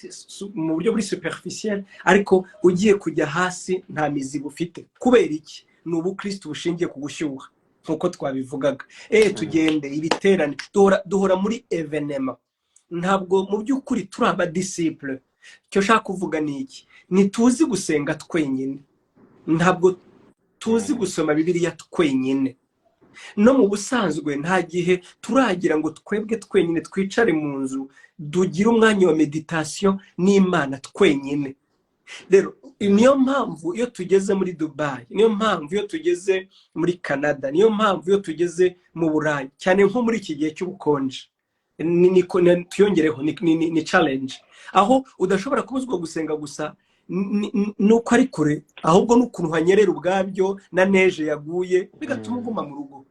S4: mu buryo buri superficiel ariko ugiye kujya hasi nta mizi bufite kubera iki ni ubukristo bushingiye ku gushyuha nkuko twabivugaga tugende ibiterane duhora muri evenema ntabwo mu by'ukuri turi aba disciple cyo shaka kuvuga ni iki ntituzi gusenga twenyine ntabwo tuzi gusoma bibiliya twenyine no mu busanzwe nta gihe turagira ngo twebwe twenyine twicare mu nzu dugire umwanya wa meditation n'Imana twenyine rero niyo mpamvu iyo tugeze muri Dubai niyo mpamvu iyo tugeze muri Canada niyo mpamvu iyo tugeze mu Burayi cyane nko muri iki gihe cy'ubukonje tuyongereho ni challenge aho udashobora kubuzwa gusenga gusa nuko ari kure ahubwo n'ukuntu hanyerera ubwabyo na neje yaguye bigatuma uguma mu rugo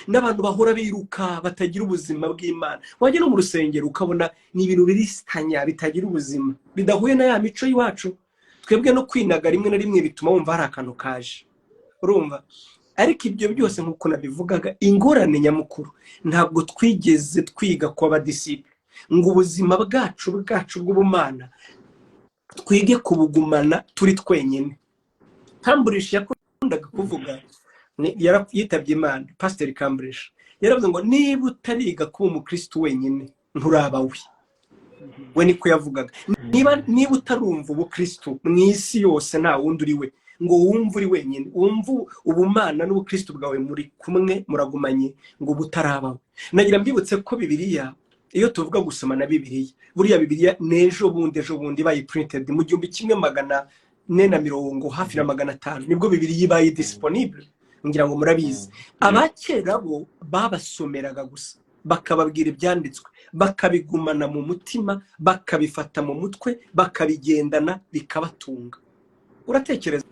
S4: n'abantu bahora biruka batagira ubuzima bw'Imana wajya no mu rusengero ukabona ni ibintu biristanya bitagira ubuzima bidahuye na ya mico y'iwacu twebwe no kwinaga rimwe na rimwe bituma wumva hari akantu kaje urumva ariko ibyo byose nk'uko nabivugaga ingorane nyamukuru ntabwo twigeze twiga kw'aba disciple ngo ubuzima bwacu bw'ubumana twige kubugumana turi twenyine Cambridge yakundaga kuvuga yitabye Imana Pastor Cambridge yaravuze ngo niba utariga kuba umukristo wenyine nturabawe we niko yavugaga niba utarumva ubukristo mu isi yose nta wundi uri we ngo wumve uri wenyine wumve ubumana n'ubukristo bwawe muri kumwe muragumanye ngo butarabawe nagira mbibutse ko Bibiliya iyo tuvuga gusoma na Bibiliya buriya Bibiliya nejo bundi bayi printed mu 1440 hafi na 500 nibwo Bibiliya ibaye disponible ngira ngo murabizi abakera bo babasomeraga gusa bakababwira ibyanditswe bakabigumana mu mutima bakabifata mu mutwe bakabigendana bikabatunga uratekereza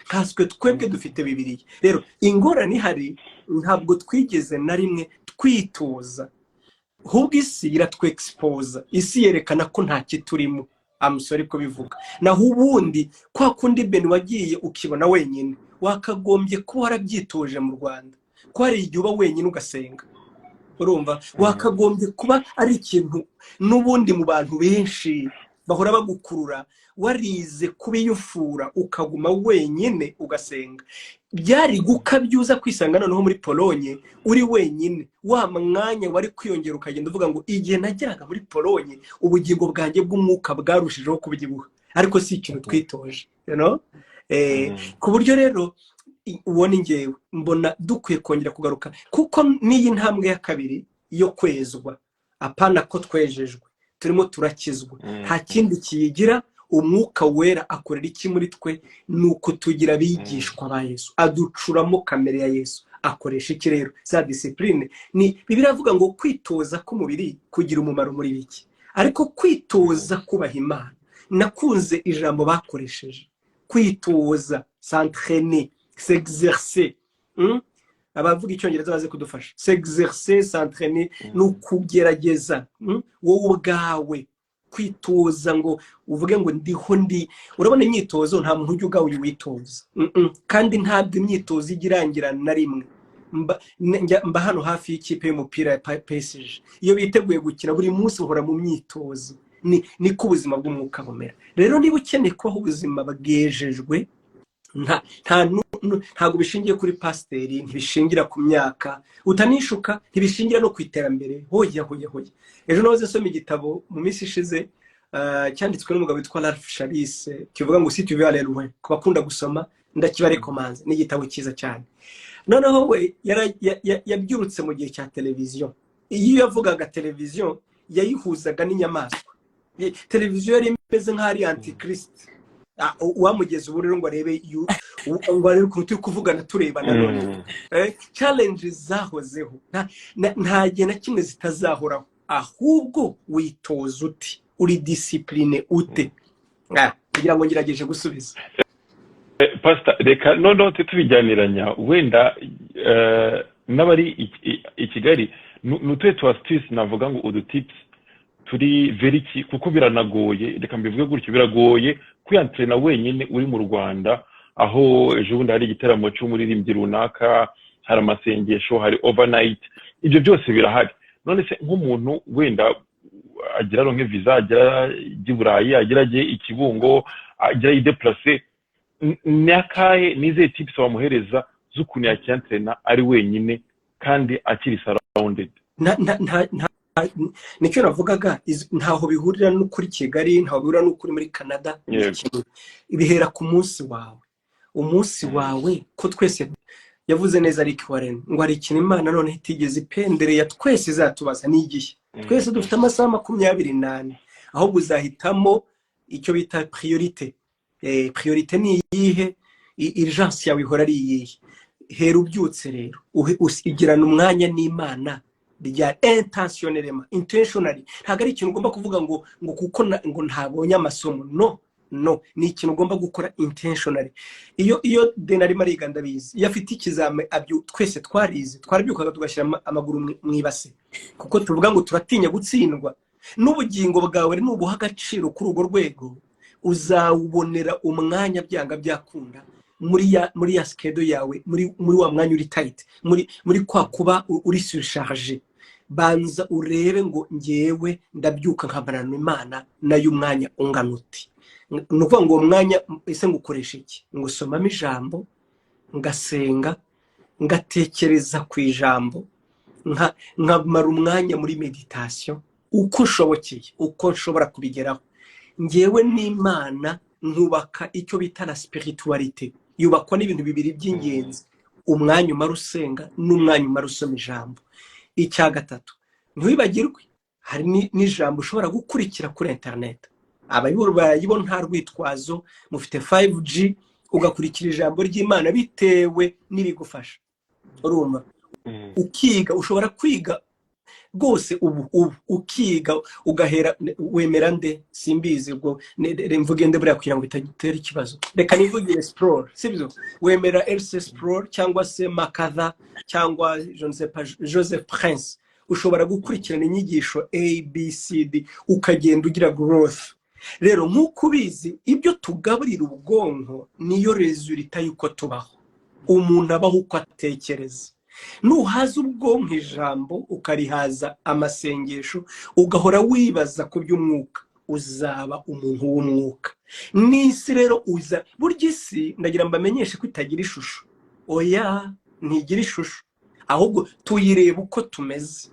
S4: kaswe twebwe dufite Bibiliya rero ingorane ihari ntabwo twigeze na rimwe twitoza ahubwo isi iratwexpose isi yerekana ko nta kiturimo amusore ko bivuga naho ubundi kwa kundi Ben wagiye ukibona wenyine wakagombye kuba warabyitoje mu Rwanda ko hari igihe uba wenyine ugasenga urumva wakagombye kuba ari ikintu n'ubundi mu bantu benshi bahora bagukurura warize kubiyufura ukaguma wenyine ugasenga byari gukabyuza kwisanga noneho muri Polonye uri wenyine wa mwanya wari kwiyongera ukagenda uvuga ngo igihe nageraga muri Polonye ubugingo bwanjye bw'umwuka bwarushijeho kubyibuha ariko si ikintu twitoje ku buryo rero ubona ngewe mbona dukwiye kongera kugaruka kuko niyi ntambwe ya kabiri yo kwezwa apana ko twejejwe turimo turakizwa nta kindi kiyigira umwuka wera akorera iki muri twe nuko tugira bigishwa ba Yesu aducuramo kamere ya Yesu akoresha iki rero za discipline ni Bibiliya avuga ngo kwitoza k'umubiri kugira umumaro muri biki ariko kwitoza kubaha Imana nakunze ijambo bakoresheje kwitoza s'entraîner s'exercer abavuga icyongereza baze kudufasha s'exercer s'entraîner no kugerageza wowe ubwawe kwitoza ngo uvuge ngo ndiho urabona imyitozo nta muntu ujya ugawe witoza kandi ntabwo imyitozo igirangira na rimwe mba hano hafi y'ikipe y'umupira ya PSG iyo biteguye gukina buri munsi uhora mu myitozo niko ubuzima bw'umwuka bumera rero niba ukeneye ko ubuzima bwejejwe ntabwo bishingiye kuri pasiteri ntibishingira ku myaka utanishuka ntibishingira no ku iterambere hoya ejo nahoze nsoma igitabo mu minsi ishize cyanditswe n'umugabo witwa Ralph Charis kivuga ngo si tu veux aller loin ku bakunda gusoma ndakibarekomanze ni igitabo cyiza cyane noneho we yabyurutse mu gihe cya televiziyo iyo yavugaga televiziyo yayihuzaga n'inyamaswa televiziyo yari imeze nk'ari antichrist uwamugeza ubu rero ngo arebe ukuntu turi kuvugana turebana none challenges zahozeho nta gihe na kimwe zitazahoraho ahubwo witoza uti uri discipline ute kugira ngo ngerageje gusubiza
S1: Pastor reka no tubijyaniranya wenda n'abari i Kigali n'utwe astuce navuga ngo udutips turi veriki kuko biranagoye reka mbivuge gutyo biragoye kwiyantrena wenyine uri mu Rwanda aho ejo bundi hari igiteramo cy'umuririmbyi runaka hari amasengesho hari overnight ibyo byose birahari none se nk'umuntu wenda agira ronke visa agira Burayi agira ikibungo agira ideplace n'akahe nize tips bamuhereza z'ukuntu yakiyantrena ari wenyine kandi akiri surrounded?
S4: nicyo navugaga ntaho bihurira no kuri Kigali, ntaho bihurira no kuri muri Canada. Ibihera ku munsi wawe, umunsi wawe ko twese yavuze neza Rick Warren ngo hari ikintu Imana none itigeze ipendereye twese izatubaza n'igihe. Twese dufite amasaha 28 ahubwo uzahitamo icyo bita priorite. Priorite ni iyihe, urgence yawe ihora ari iyihe. Hera ubyutse rero usigirana umwanya n'Imana rya intentionally. Ntabwo ari ikintu ugomba kuvuga ngo kuko ngo ntabonye amasomo. No, ni ikintu ugomba gukora intentionally. Iyo Denari Mariga ndabizi iyo afite ikizame twese twarabyukaga tugashyira amaguru mwibase kuko tuvuga ngo turatinya gutsindwa. N'ubugingo bwawe nubuha agaciro kuri urwo rwego uzawubonera umwanya byanga byakunda muri ya schedule yawe, muri wa mwanya uri tight, muri kwa kuba uri surcharge. Banza urebe ngo ngewe ndabyuka nkabanana Imana nayo umwanya ungana uti. Nukuvuga ngo umwanya ese ngukoresha iki? Ngusomamo ijambo, ngasenga, ngatekereza ku ijambo, nkamara umwanya muri meditation uko nshobokeye, uko nshobora kubigeraho. Ngewe n'Imana nkubaka icyo bita la spiritualité. Yubakwa n'ibintu bibiri by'ingenzi: umwanya umara usenga n'umwanya umara usoma ijambo. Icya gatatu, ntwibagirwe hari n'ijambo ushobora gukurikira kuri internet. Abayibona nta rwitwazo, mufite 5G ugakurikira ijambo ry'Imana bitewe n'ibigufasha. Urumva ukiga, ushobora kwiga rwose ubu ukiga ugahera wemera nde simbizi ubwo mvuge nde buriya kugira ngo bitatera ikibazo. Reka nivuge explore, sibyo? Wemera Else Explore cyangwa se Makatha cyangwa Joseph Prince. Ushobora gukurikirana inyigisho ABCD ukagenda ugira growth. Rero nk'uko ubizi ibyo tugaburira ubwonko niyo resulta y'uko tubaho. Umuntu abaho uko atekereza. Nuhaza ubwonko ijambo ukarihaza amasengesho ugahora wibaza ku by'umwuka, uzaba umuntu w'umwuka. N'isi rero uza burya isi ndagira mbamenyeshe ko itagira ishusho. Oya, ntigira ishusho, ahubwo tuyireba uko tumeze.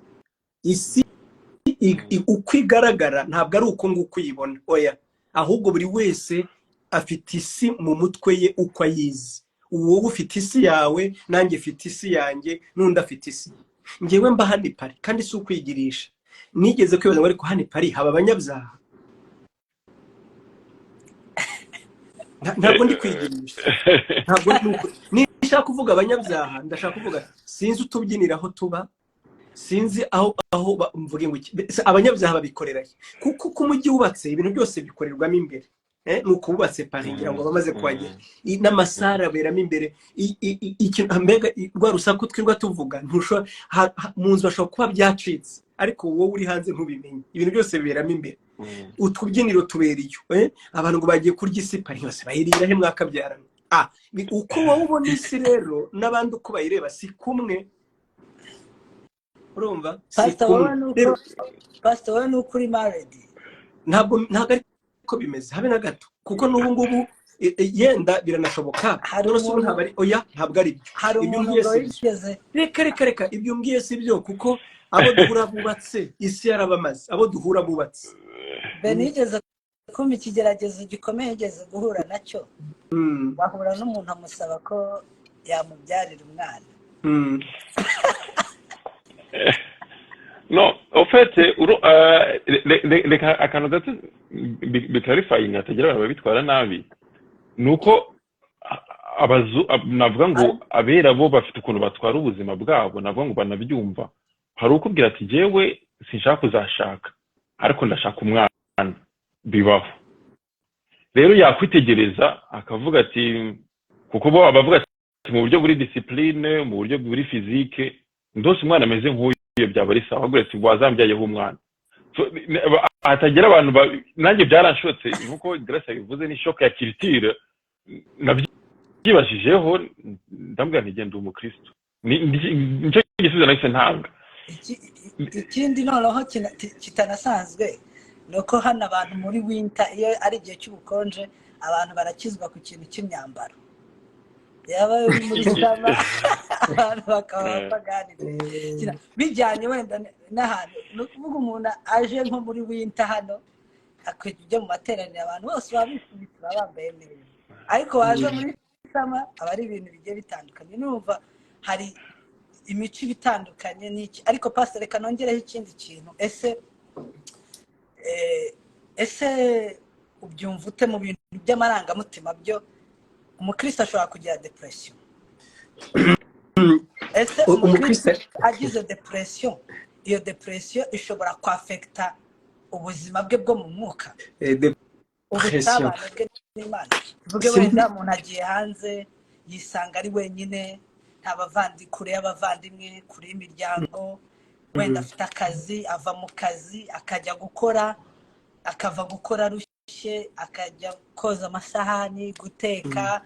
S4: Isi uko igaragara ntabwo ari uko nguko uyibona. Oya, ahubwo buri wese afite isi mu mutwe ye uko ayizi. Wowe ufite isi yawe, nanjye mfite isi yanjye, n'undi afite isi. Ngewe mba hano i Paris kandi si ukwigirisha. Nigeze kwibaza ngo ariko hano i Paris haba abanyabyaha? Ntabwo ndi kwigirisha. Ntabwo nishaka kuvuga abanyabyaha, ndashaka kuvuga sinzi utubyinira aho tuba, sinzi aho mvuge ngo abanyabyaha babikorera. Kuko kumujyi wubatse ibintu byose bikorerwamo imbere. Nuko bubatse Paris ngira ngo bamaze kwagera n'amasara beramo imbere. Ikintu mbega rwa rusaku twirwa tuvuga ntusho mu nzu bashobora kuba byacitse, ariko wowe uri hanze ntubimenye. Ibintu byose biberamo imbere. Utubyiniro tuberiyo abantu ngo bagiye kurya isi Paris yose bahirira he mwakabyarana. Uko wowe ubona isi rero n'abandi uko bayireba si kumwe. Urumva?
S2: Pastor wowe nuko uri married?
S4: Ntabwo ko bimeze habe na gato, kuko n'ubu ngubu yenda biranashoboka. Ntabwo ari ibyo mbiyese. Reka ibyo mbiyese byo, kuko abo duhura bubatse isi yarabamaze, abo duhura bubatse.
S2: Benigeze kumva ikigeragezo gikomeye yigeze guhura nacyo. Bahura n'umuntu amusaba ko yamubyarira umwana.
S1: No, en fait, akantu gato biclarifying atagira abantu babitwara nabi nuko navuga ngo abera bo bafite ukuntu batwara ubuzima bwabo, navuga ngo banabyumva. Hari ukubwira ati jewe sinshaka kuzashaka ariko ndashaka umwana, bibaho. Rero yakwitegereza akavuga ati, kuko bo abavuga ati mu buryo buri discipline, mu buryo buri physique, ndose umwana ameze nk'uyu byaba ari sawa, ahubwo ati wazambyayeho umwana. Atagira abantu nanjye byaranshotse nkuko Grace yabivuze, ni shock ya culture. Nabyibajijeho ndambwira nti genda umukristo. Nicyo gisubizo nahise ntanga.
S2: ikindi noneho kitanasanzwe ni uko hano abantu muri winter iyo ari igihe cy'ubukonje abantu barakizwa ku kintu cy'imyambaro yaba muri sama abantu bakaba baganira bijyanye wenda n'ahantu ni ukuvuga umuntu aje nko muri winter hano akajya mu materaniro abantu bose baba bifubitse baba bambaye neza ariko waje muri sama aba ari ibintu bigiye bitandukanye numva hari imico bitandukanye n'iki ariko pastor reka nongereho ikindi kintu ese ubyumva ute mu bintu by'amarangamutima byo umukristo ashobora kugira depression ese umukristo agize depression iyo depression ishobora kwafekta ubuzima bwe bwo mu mwuka ubusabane bwe n'Imana tuvuge wenda umuntu agiye hanze yisanga ari wenyine nta bavandi kure y'abavandimwe kure y'imiryango wenda afite akazi ava mu kazi akajya gukora akava gukora arushye akajya koza amasahani guteka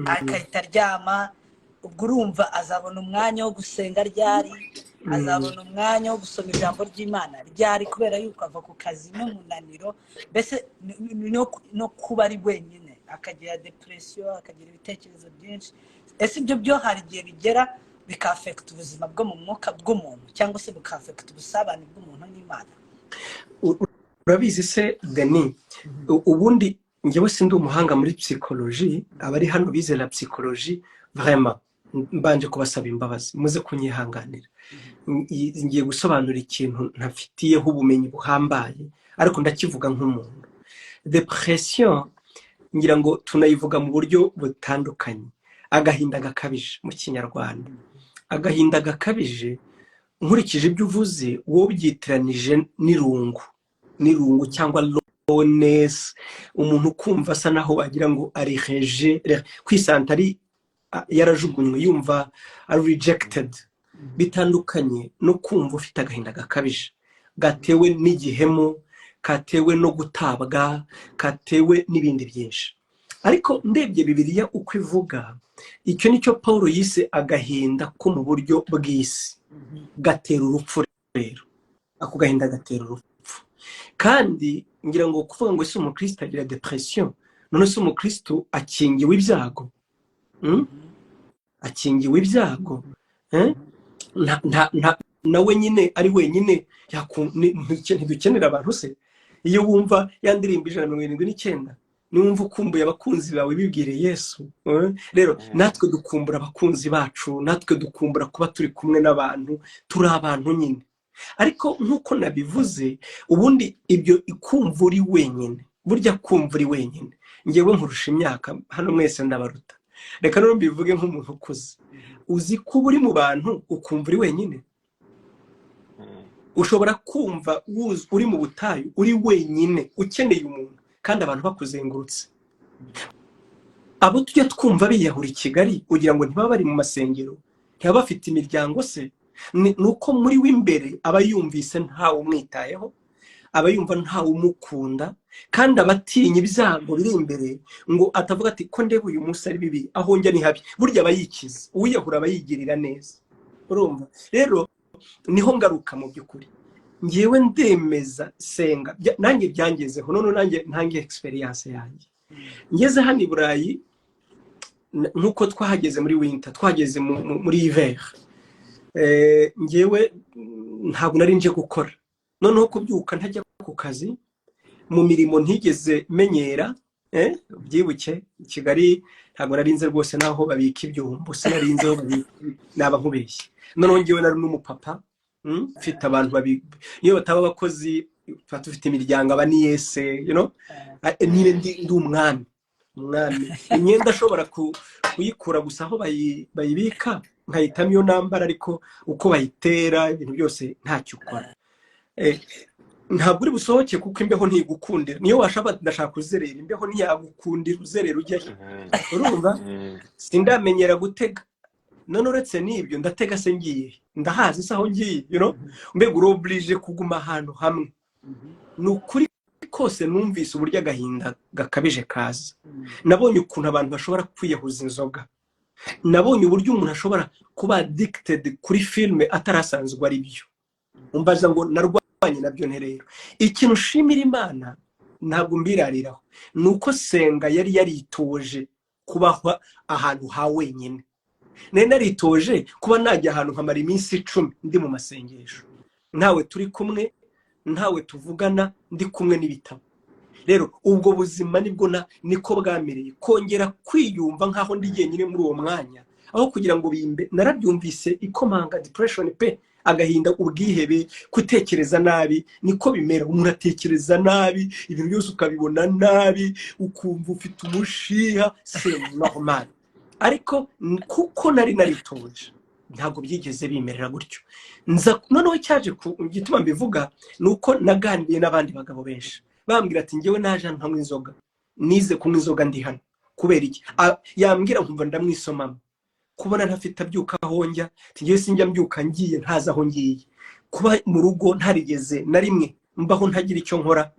S2: akahita aryama ubwo urumva azabona umwanya wo gusenga ryari azabona umwanya wo gusoma ijambo ry'Imana ryari kubera yuko ava ku kazi n'umunaniro mbese no kuba ari wenyine akagira depression akagira ibitekerezo byinshi ese ibyo byo hari igihe bigera bikafekta ubuzima bwo mu mwuka bw'umuntu cyangwa se bikafekta ubusabane bw'umuntu n'Imana
S4: urabizi se Denis ubundi njyewe sindi umuhanga muri psychologie abari hano bize la psychologie vraiment mbanje kubasaba imbabazi muze kunyihanganira ngiye gusobanura ikintu ntafitiyeho ubumenyi buhambaye ariko ndakivuga nk'umuntu depression ngira ngo tunayivuga mu buryo butandukanye agahinda gakabije mu kinyarwanda agahinda gakabije nkurikije ibyo uvuze wowe byitiranije n'irungu cyangwa loneliness umuntu kumva asa naho wagira ngo ari kwisanta ari yarajugunywe yumva ari rejected bitandukanye no kumva ufite agahinda gakabije gatewe n'igihemu katewe no gutabwa katewe n'ibindi byinshi ariko ndebye Bibiliya uko ivuga icyo nicyo Paulo yise agahinda ko mu buryo bw'isi gatera urupfu rero ako gahinda gatera urupfu kandi ngira ngo kuvuga ngo ese umukristo agira depression none se umukristo akingiwe ibyago akingiwe ibyago nawe nyine ari wenyine ntidukenera abantu se iyo wumva yandirimba 179 niwumva ukumbuye abakunzi bawe bibwire Yesu rero natwe dukumbura abakunzi bacu natwe dukumbura kuba turi kumwe n'abantu turi abantu nyine ariko nkuko nabivuze ubundi ibyo ikumva uri wenyine burya kumva uri wenyine ngewe nkurusha imyaka hano mwese ndabaruta reka none mbivuge nk'umuntu ukuze uzi ko uri mu bantu ukumva uri wenyine ushobora kumva uri mu butayu uri wenyine ukeneye umuntu kandi abantu bakuzengurutse abo tujya twumva biyahura i Kigali ugira ngo ntibaba bari mu masengero ntibaba bafite imiryango se nuko muri w'imbere aba yumvise ntawe umwitayeho aba yumva ntawe umukunda kandi abatinya ibyago biri imbere ngo atavuga ati ko ndebe uyu munsi ari bibi aho njya ni habi burya aba yikiza uwiyahura aba yigirira neza urumva rero niho ngaruka mu by'ukuri ngewe ndemeza senga nanjye byangezeho none nanjye ntange experience yanjye ngeze hano i Burayi nkuko twahageze muri winter twageze muri hiver ngewe ntabwo nari nje gukora noneho kubyuka ntajya ku kazi mu mirimo ntigeze menyera byibuke Kigali ntabwo nari nze rwose naho babika ibyumba sinari nze aho babika naba nkubeshye noneho ngewe nari n'umupapa mfite abantu iyo bataba abakozi tufite imiryango aba ni yese niba ndi umwami imyenda ashobora kuyikura gusa aho bayibika nkahitamo iyo nambara ariko uko bayitera ibintu byose ntacyo ukora ntabwo uri busohoke kuko imbeho ntigukundira niyo washaka ndashaka kuzerera imbeho ntiyagukundira uzerera ujyayo urumva sindamenyera gutega none uretse n'ibyo ndatega se ngiye ndahazi se aho ngiye mbega uroblije kuguma ahantu hamwe nukuri kose numvise uburyo agahinda gakabije kaza nabonye ukuntu abantu bashobora kwiyahuza inzoga nabonye uburyo umuntu ashobora kuba addicted kuri filme atarasanzwe ari byo umbaza ngo narwanye nabyo nterero ikintu ushimira Imana ntabwo mbirariraho nuko senga yari yaritoje kubaho ahantu ha wenyine nari naritoje kuba najya ahantu nkamara iminsi 10 ndi mu masengesho ntawe turi kumwe ntawe tuvugana ndi kumwe n'ibitabo rero ubwo buzima niko bwamereye kongera kwiyumva nkaho ndi jyenyine muri uwo mwanya aho kugira ngo bimbe narabyumvise ikomanga depression pe agahinda ubwihebe kutekereza nabi niko bimera umuntu atekereza nabi ibintu byose ukabibona nabi ukumva ufite umushiha c'est normal ariko kuko nari naritoje ntabwo byigeze bimerera gutyo noneho cyaje gituma mbivuga nuko naganiriye n'abandi bagabo benshi bambwira ati ngewe naje nkanywa inzoga nize kunywa inzoga ndi hano kubera iki yambwira nkumva ndamwisomamo kubona ntafite abyuka ahonjya ngewe sinjya mbyuka ngiye ntaza aho ngiye kuba mu rugo ntarigeze na rimwe mbaho ntagira icyo nkora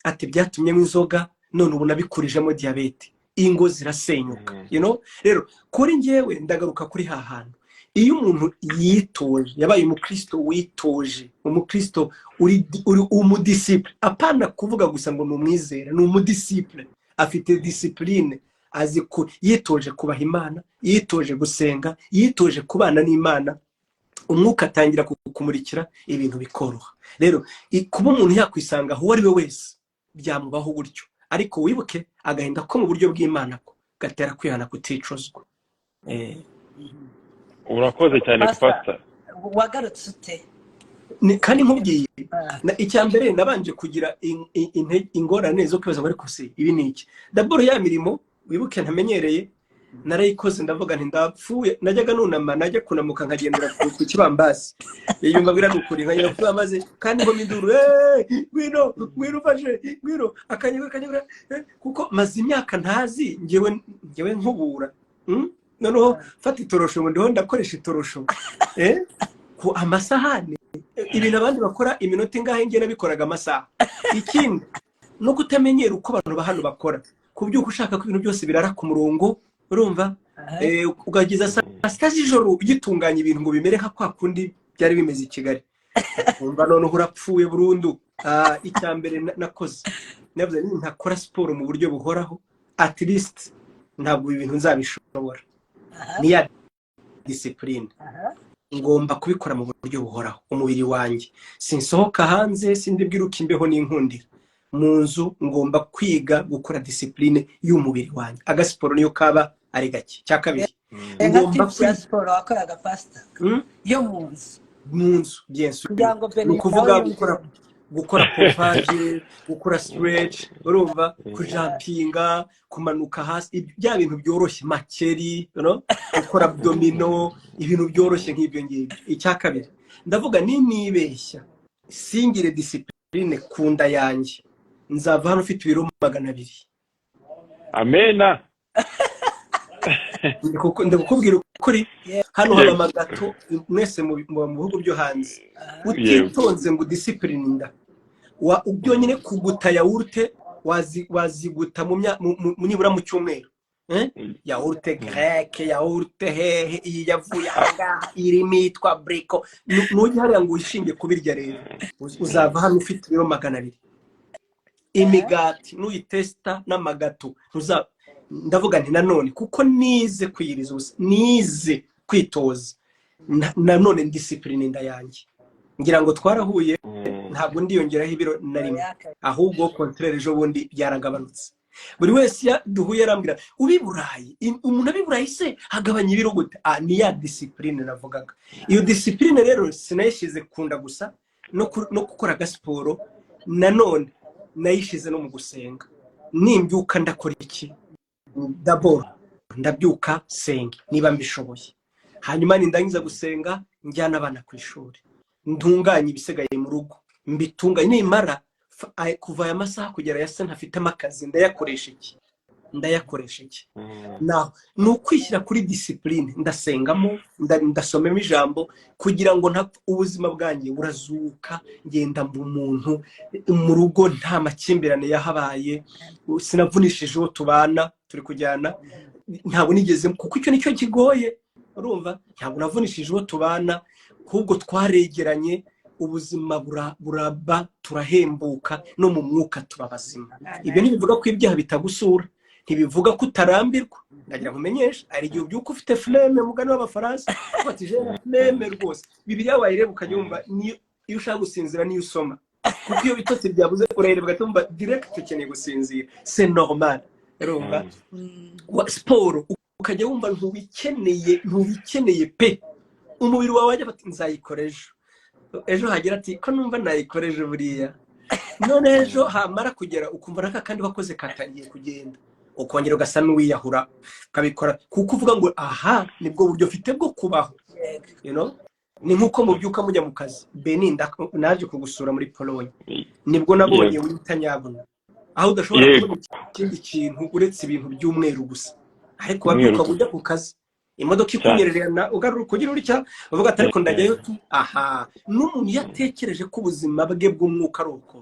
S4: ati byatumye inzoga none ubu nabikurijemo diabete ingo zirasenyuka rero kuri ngewe ndagaruka kuri hantu iyo umuntu yitoje yabaye umukristo witoje umukristo uri umudisciple apana kuvuga gusa ngo numwizera ni umudisciple afite discipline azi ko yitoje kubaha Imana yitoje gusenga yitoje kubana n'Imana umwuka atangira kukumurikira ibintu bikoroha rero kuba umuntu yakwisanga aho ari we wese byamubaho gutyo ariko wibuke agahinda ko mu buryo bw'Imana ko gatera kwihana kuticuzwa
S1: urakoze cyane Pastor
S2: wagarutse ute
S4: kandi nkubwiye icyambere nabanje kugira ingorane zo kwibaza ngo ariko se ibi ni iki d'abord ya mirimo wibuke ntamenyereye narayikoze ndavuga nti ndapfuye najyaga nunama najya kunamuka nkagendera ku kibambasi yumva biranukuri nkajya kwamaze kandi ngo minduru gwino fashe gwino akanyura kuko maze imyaka ntazi ngewe nkubura noneho fata itorosho ngo ndiho ndakoresha itorosho ku amasahane ibintu abandi bakora iminota ingahe nge nabikoraga amasaha ikindi no kutamenyera uko abantu bahano bakora kubyuka ushaka ko ibintu byose birara ku murongo urumva ugagiza saa sita z'ijoro ugitunganya ibintu ngo bimere nka kwa kundi byari bimeze i Kigali umva none urapfuye burundu icyambere nakoze navuze ntakora siporo mu buryo buhoraho at least ntabwo ibintu nzabishobora ni ya discipline ngomba kubikora mu buryo buhoraho umubiri wanjye sinsohoka hanze sindibwiruka imbeho n'inkundira mu nzu ngomba kwiga gukora discipline y'umubiri wanjye agasiporo niyo kaba ari gake cyakabiri
S2: ngomba kwiga siporo wakoraga Pastor yo mu nzu bien sûr kuvuga gukora pompage gukora stretch urumva kujampinga kumanuka hasi bya bintu byoroshye makeri gukora abdomino ibintu byoroshye nk'ibyo ngibyo icyakabiri ndavuga nibeshya singire discipline kunda yanjye nzava hano ufite ibiro 200
S1: amena
S4: ndakubwira ukuri hano haba amagato mwese mu bihugu byo hanze utitonze ngo discipline nda byonyine kuguta yawurute waziguta mu nibura mu cyumweru yawurute greke yawurute hehe iyi yavuye aha irimo yitwa brico nujya hariya ngo wishinge kubirya rero uzava hano ufite ibiro 200 imigati nuyitesta n'amagato ndavuga nti nanone kuko nize kwiyiriza nize kwitoza nanone discipline nda yanjye ngira ngo twarahuye ntabwo ndiyongeraho ibiro na rimwe ahubwo contraire ejo bundi byaragabanutse buri wese duhuye arambwira ubiburayi umuntu abiburayi se agabanya ibiro gute ni ya discipline navugaga iyo discipline rero sinayishize kunda gusa no gukora agasiporo nanone nayishize no mu gusenga nimbyuka ndakora iki d'abord ndabyuka senga niba mbishoboye hanyuma nindangiza gusenga njyana abana ku ishuri ntunganye ibisigaye mu rugo mbitunganye nimara kuva aya masaha kugera ya se ntafitemo akazi ndayakoresha iki naho ni ukwishyira kuri discipline ndasengamo ndasomemo ijambo kugira ngo ubuzima bwanjye burazuka ngenda mu muntu mu rugo nta makimbirane yahabaye sinavunishije uwo tubana turi kujyana ntabwo nigeze kuko icyo nicyo kigoye urumva ntabwo navunishije uwo tubana ahubwo twaregeranye ubuzima buraba turahembuka no mu mwuka turabazima. Ibyo ntibivuga ko ibyaha bitagusura, ntibivuga ko utarambirwa. Ndagira kumenyesha ari igihe ubyuka ufite flemme mugani w'abafaransa ufatije flemme rwose. Bibiliya wayireba ukanyumva iyo ushaka gusinzira niyo usoma, kuko iyo bitotsi byabuze urayireba ugatumva direct ukeneye gusinzira. C'est normal. Urumva sport ukajya wumva ntubikeneye pe, umubiri wawe wajya bati nzayikoresha ejo hagira ati ko numva nayikoresha buriya, none ejo hamara kugera ukumva naka kandi wakoze katangiye kugenda, ukongera ugasa n'uwiyahura ukabikora kuko uvuga ngo aha nibwo buryo ufite bwo kubaho. You know, ni nkuko mubyuka mujya mu kazi. Beninda naje kugusura muri Pologne, nibwo nabonye witanyabona aho udashobora kubona ikindi kintu uretse ibintu by'umweru gusa, ariko wabyuka ujya ku kazi imodoka ikunyererana ugarura kugira uricya uvuga ati ariko ndajyayo aha. N'umuntu yatekereje ko ubuzima bwe bw'umwuka ari uko,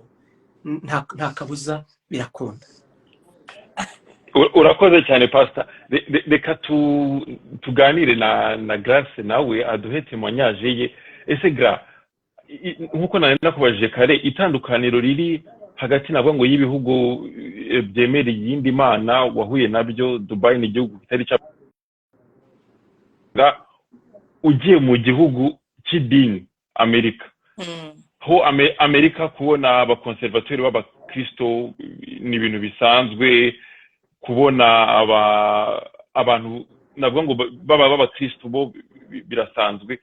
S4: nta kabuza birakunda.
S1: Urakoze cyane pastor. Reka tuganire na Grace nawe aduhe témoignage ye. Ese Gra, nkuko nakubajije kare, itandukaniro riri hagati nabwo ngo y'ibihugu byemereye iyindi mana wahuye nabyo, Dubai ni igihugu kitari cya ugiye mu gihugu cy'idini Amerika. Ho Amerika kubona abakonservatori b'abakristo ni ibintu bisanzwe, kubona abantu nabwo ngo b'abakristo bo birasanzwe.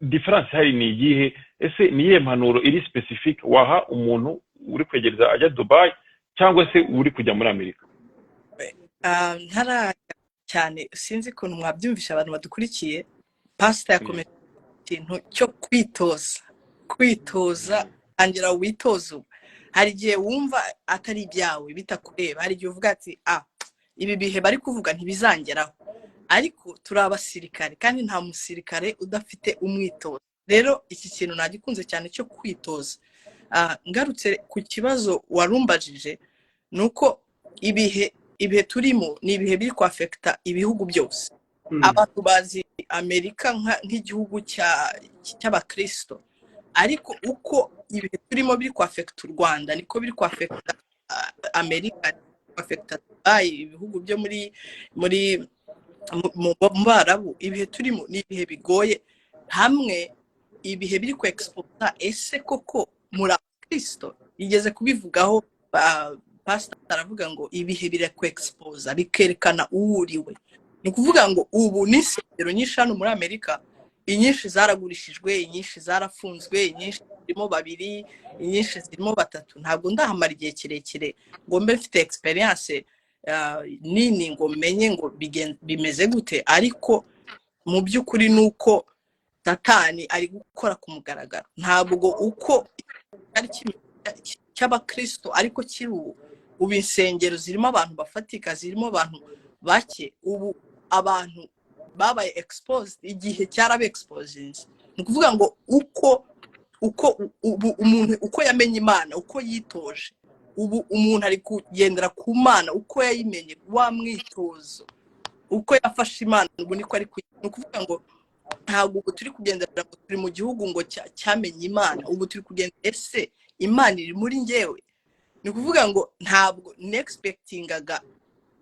S1: Difference hari ni iyihe? Ese niye mpanuro iri specific waha umuntu uri kwegereza ajya Dubai cyangwa se uri kujya muri Amerika?
S3: Ntara cyane sinzi ukuntu mwabyumvisha abantu badukurikiye. Pastor yakomeje ikintu cyo kwitoza angira witozo. Hari igihe wumva atari ibyawe bitakureba, hari igihe uvuga ati ibi bihe bari kuvuga ntibizangeraho, ariko turi abasirikare kandi nta musirikare udafite umwitozo. Rero iki kintu nagikunze cyane cyo kwitoza. Ngarutse ku kibazo warumbajije, nuko ibihe turimo ni ibihe biri kwafekta ibihugu byose. Abantu bazi Amerika nk'igihugu cy'abakristo, ariko uko ibihe turimo biri kwafekta u Rwanda niko biri kwafekta Amerika, kwafekta Dubai, ibihugu byo mu Barabu. Ibihe turimo ni ibihe bigoye, hamwe ibihe biri ku expose. Ese koko muri Kristo igeze kubivugaho, pastor aravuga ngo ibihe biri ku expose bikerekana uwuriwe. Ni kuvuga ngo ubu nisengero nyinshi hano muri Amerika, inyinshi zaragurishijwe, inyinshi zarafunzwe, inyinshi zirimo 2, inyinshi zirimo 3. Ntabwo ndahamara igihe kirekire ngo mbe mfite experience nini ngo menye ngo bimeze gute, ariko mu by'ukuri nuko Satani ari gukora ku mugaragaro. Ntabwo uko ari cy'abakristo ariko kiri ubu insengero zirimo abantu bafatika, zirimo abantu bake. Ubu abantu babaye exposed, igihe cyarabe exposed. Ni kuvuga ngo uko umuntu uko yamenye Imana, uko yitoje, ubu umuntu ari kugendera ku Mana uko yayimenye, wa mwitozo uko yafashe Imana, ubu niko ari ni kuvuga ngo ntabwo ubu turi kugendera ngo turi mu gihugu ngo cyamenye Imana. Ubu turi kugenda ese Imana iri muri njyewe. Ni kuvuga ngo ntabwo nexpectingaga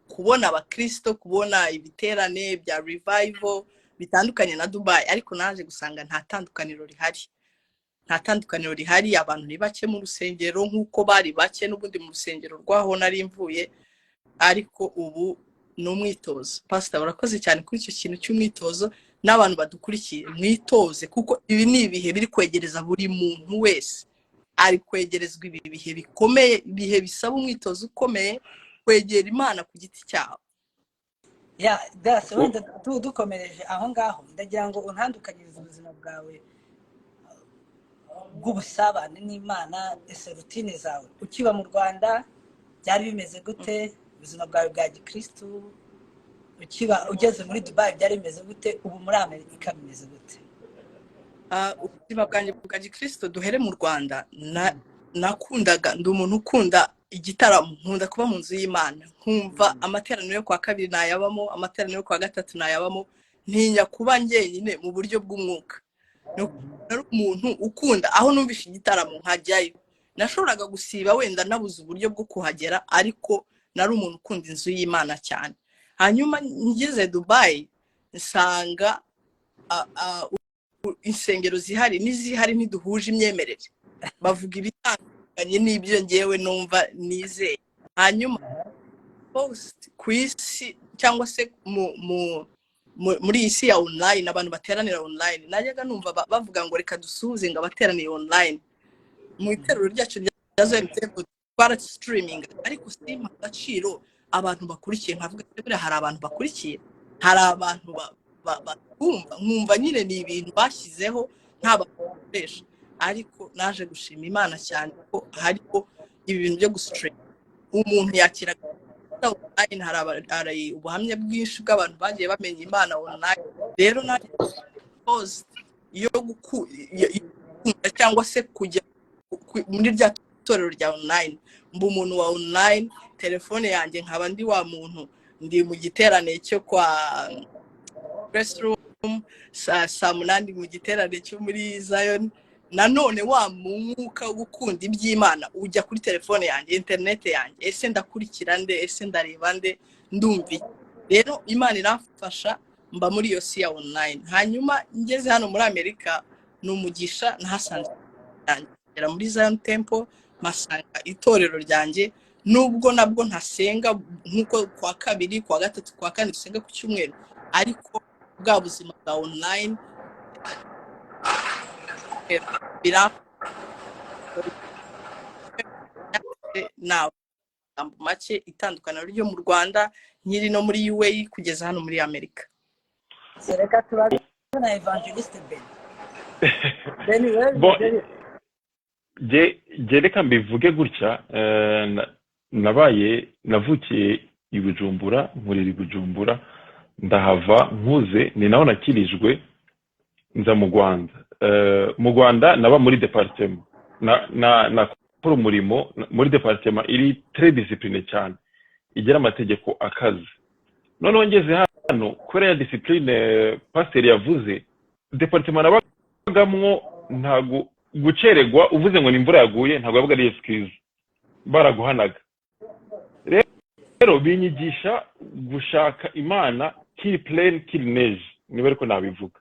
S3: kubona abakristo, kubona ibiterane bya revival bitandukanye na Dubai, ariko naje gusanga nta tandukaniro rihari. Abantu ni bake mu rusengero nk'uko bari bake n'ubundi mu rusengero rwaho nari mvuye, ariko ubu ni umwitozo. Pastor urakoze cyane kuri icyo kintu cy'umwitozo. N'abantu badukurikiye mwitoze, kuko ibi ni ibihe biri kwegereza buri muntu wese. Ari kwegerezwa ibi bihe bikomeye, ibihe bisaba umwitozo ukomeye, kwegera Imana ku giti cyawe.
S2: Wenda dukomereje aho ngaho, ndagira ngo untandukanyirize ubuzima bwawe bw'ubusabane n'Imana. Ese rutine zawe ukiba mu Rwanda byari bimeze gute? Ubuzima bwawe bwa gikristo ugeze muri Dubai byari bimeze gute? Ubu muri Amerika bimeze gute?
S3: Ubuzima bwanjye bwa gikristo, duhere mu Rwanda, nakundaga, ndi umuntu ukunda igitaramo, nkunda kuba mu nzu y'Imana, nkumva amateraniro yo kwa 2 nayabamo, amateraniro yo kwa 3 nayabamo, ntinya kuba njyenyine mu buryo bw'umwuka. nari umuntu ukunda aho numvishe igitaramo nkajyayo. Nashoboraga gusiba wenda nabuze uburyo bwo kuhagera, ariko nari umuntu ukunda inzu y'Imana cyane. Hanyuma ngeze Dubai nsanga insengero zihari n'izihari ntiduhuje imyemerere, bavuga ibitandukanye n'ibyo ngewe numva nizeye. Hanyuma post ku isi cyangwa se muri isi ya online, abantu bateranira online, najyaga numva bavuga ngo reka dusuhuze ngo abateraniye online mu iteruro ryacu rya Zemtempo para streaming, ariko simpa agaciro abantu bakurikiye. Nkavuga buriya hari abantu bakurikiye, hari abantu bakumva, nkumva nyine ni ibintu bashyizeho ntabakoresha. Ariko naje gushima Imana cyane ko hariho ibintu byo gustream, umuntu yakira online. Hari ubuhamya bwinshi bw'abantu bagiye bamenya Imana online. Rero na post yo gukunda cyangwa se kujya muri rya torero rya online, mba umuntu wa online, telefone yanjye nkaba ndi wa muntu ndi mu giterane cyo kwa restroom saa munani mu giterane cyo muri Zion. Nanone wa mwuka wo gukunda iby'Imana ujya kuri telefone yanjye, internet yanjye, ese ndakurikira nde, ese ndareba nde, ndumva. Rero Imana irafasha mba muri iyo si ya online. Hanyuma ngeze hano muri Amerika n'umugisha nahasanze ngera muri Zion Temple, masanga itorero ryanjye, nubwo nabwo ntasenga nkuko kwa kabiri, kwa gatatu, kwa kane dusenga ku cyumweru, ariko bwa buzima bwa online nawe make itandukaniro ryo mu Rwanda nkiri no muri UAE kugeza hano muri Amerika.
S2: Reka tubaze na Evangeliste Ben.
S1: Reka mbivuge gutya, navukiye i Bujumbura, nkurira i Bujumbura, ndahava nkuze, ni naho nakirijwe nza mu Rwanda. Mu Rwanda naba muri departement nakora umurimo muri departement iri très discipline cyane, igera amategeko akazi. Noneho ngeze hano kubera ya discipline pasteur yavuze, departement nabagamwo ntago gucererwa uvuze ngo nimvura yaguye ntago yavuga ari excuse, baraguhanaga. Rero binyigisha gushaka Imana kiri plein kiri neige, niba ariko nabivuga.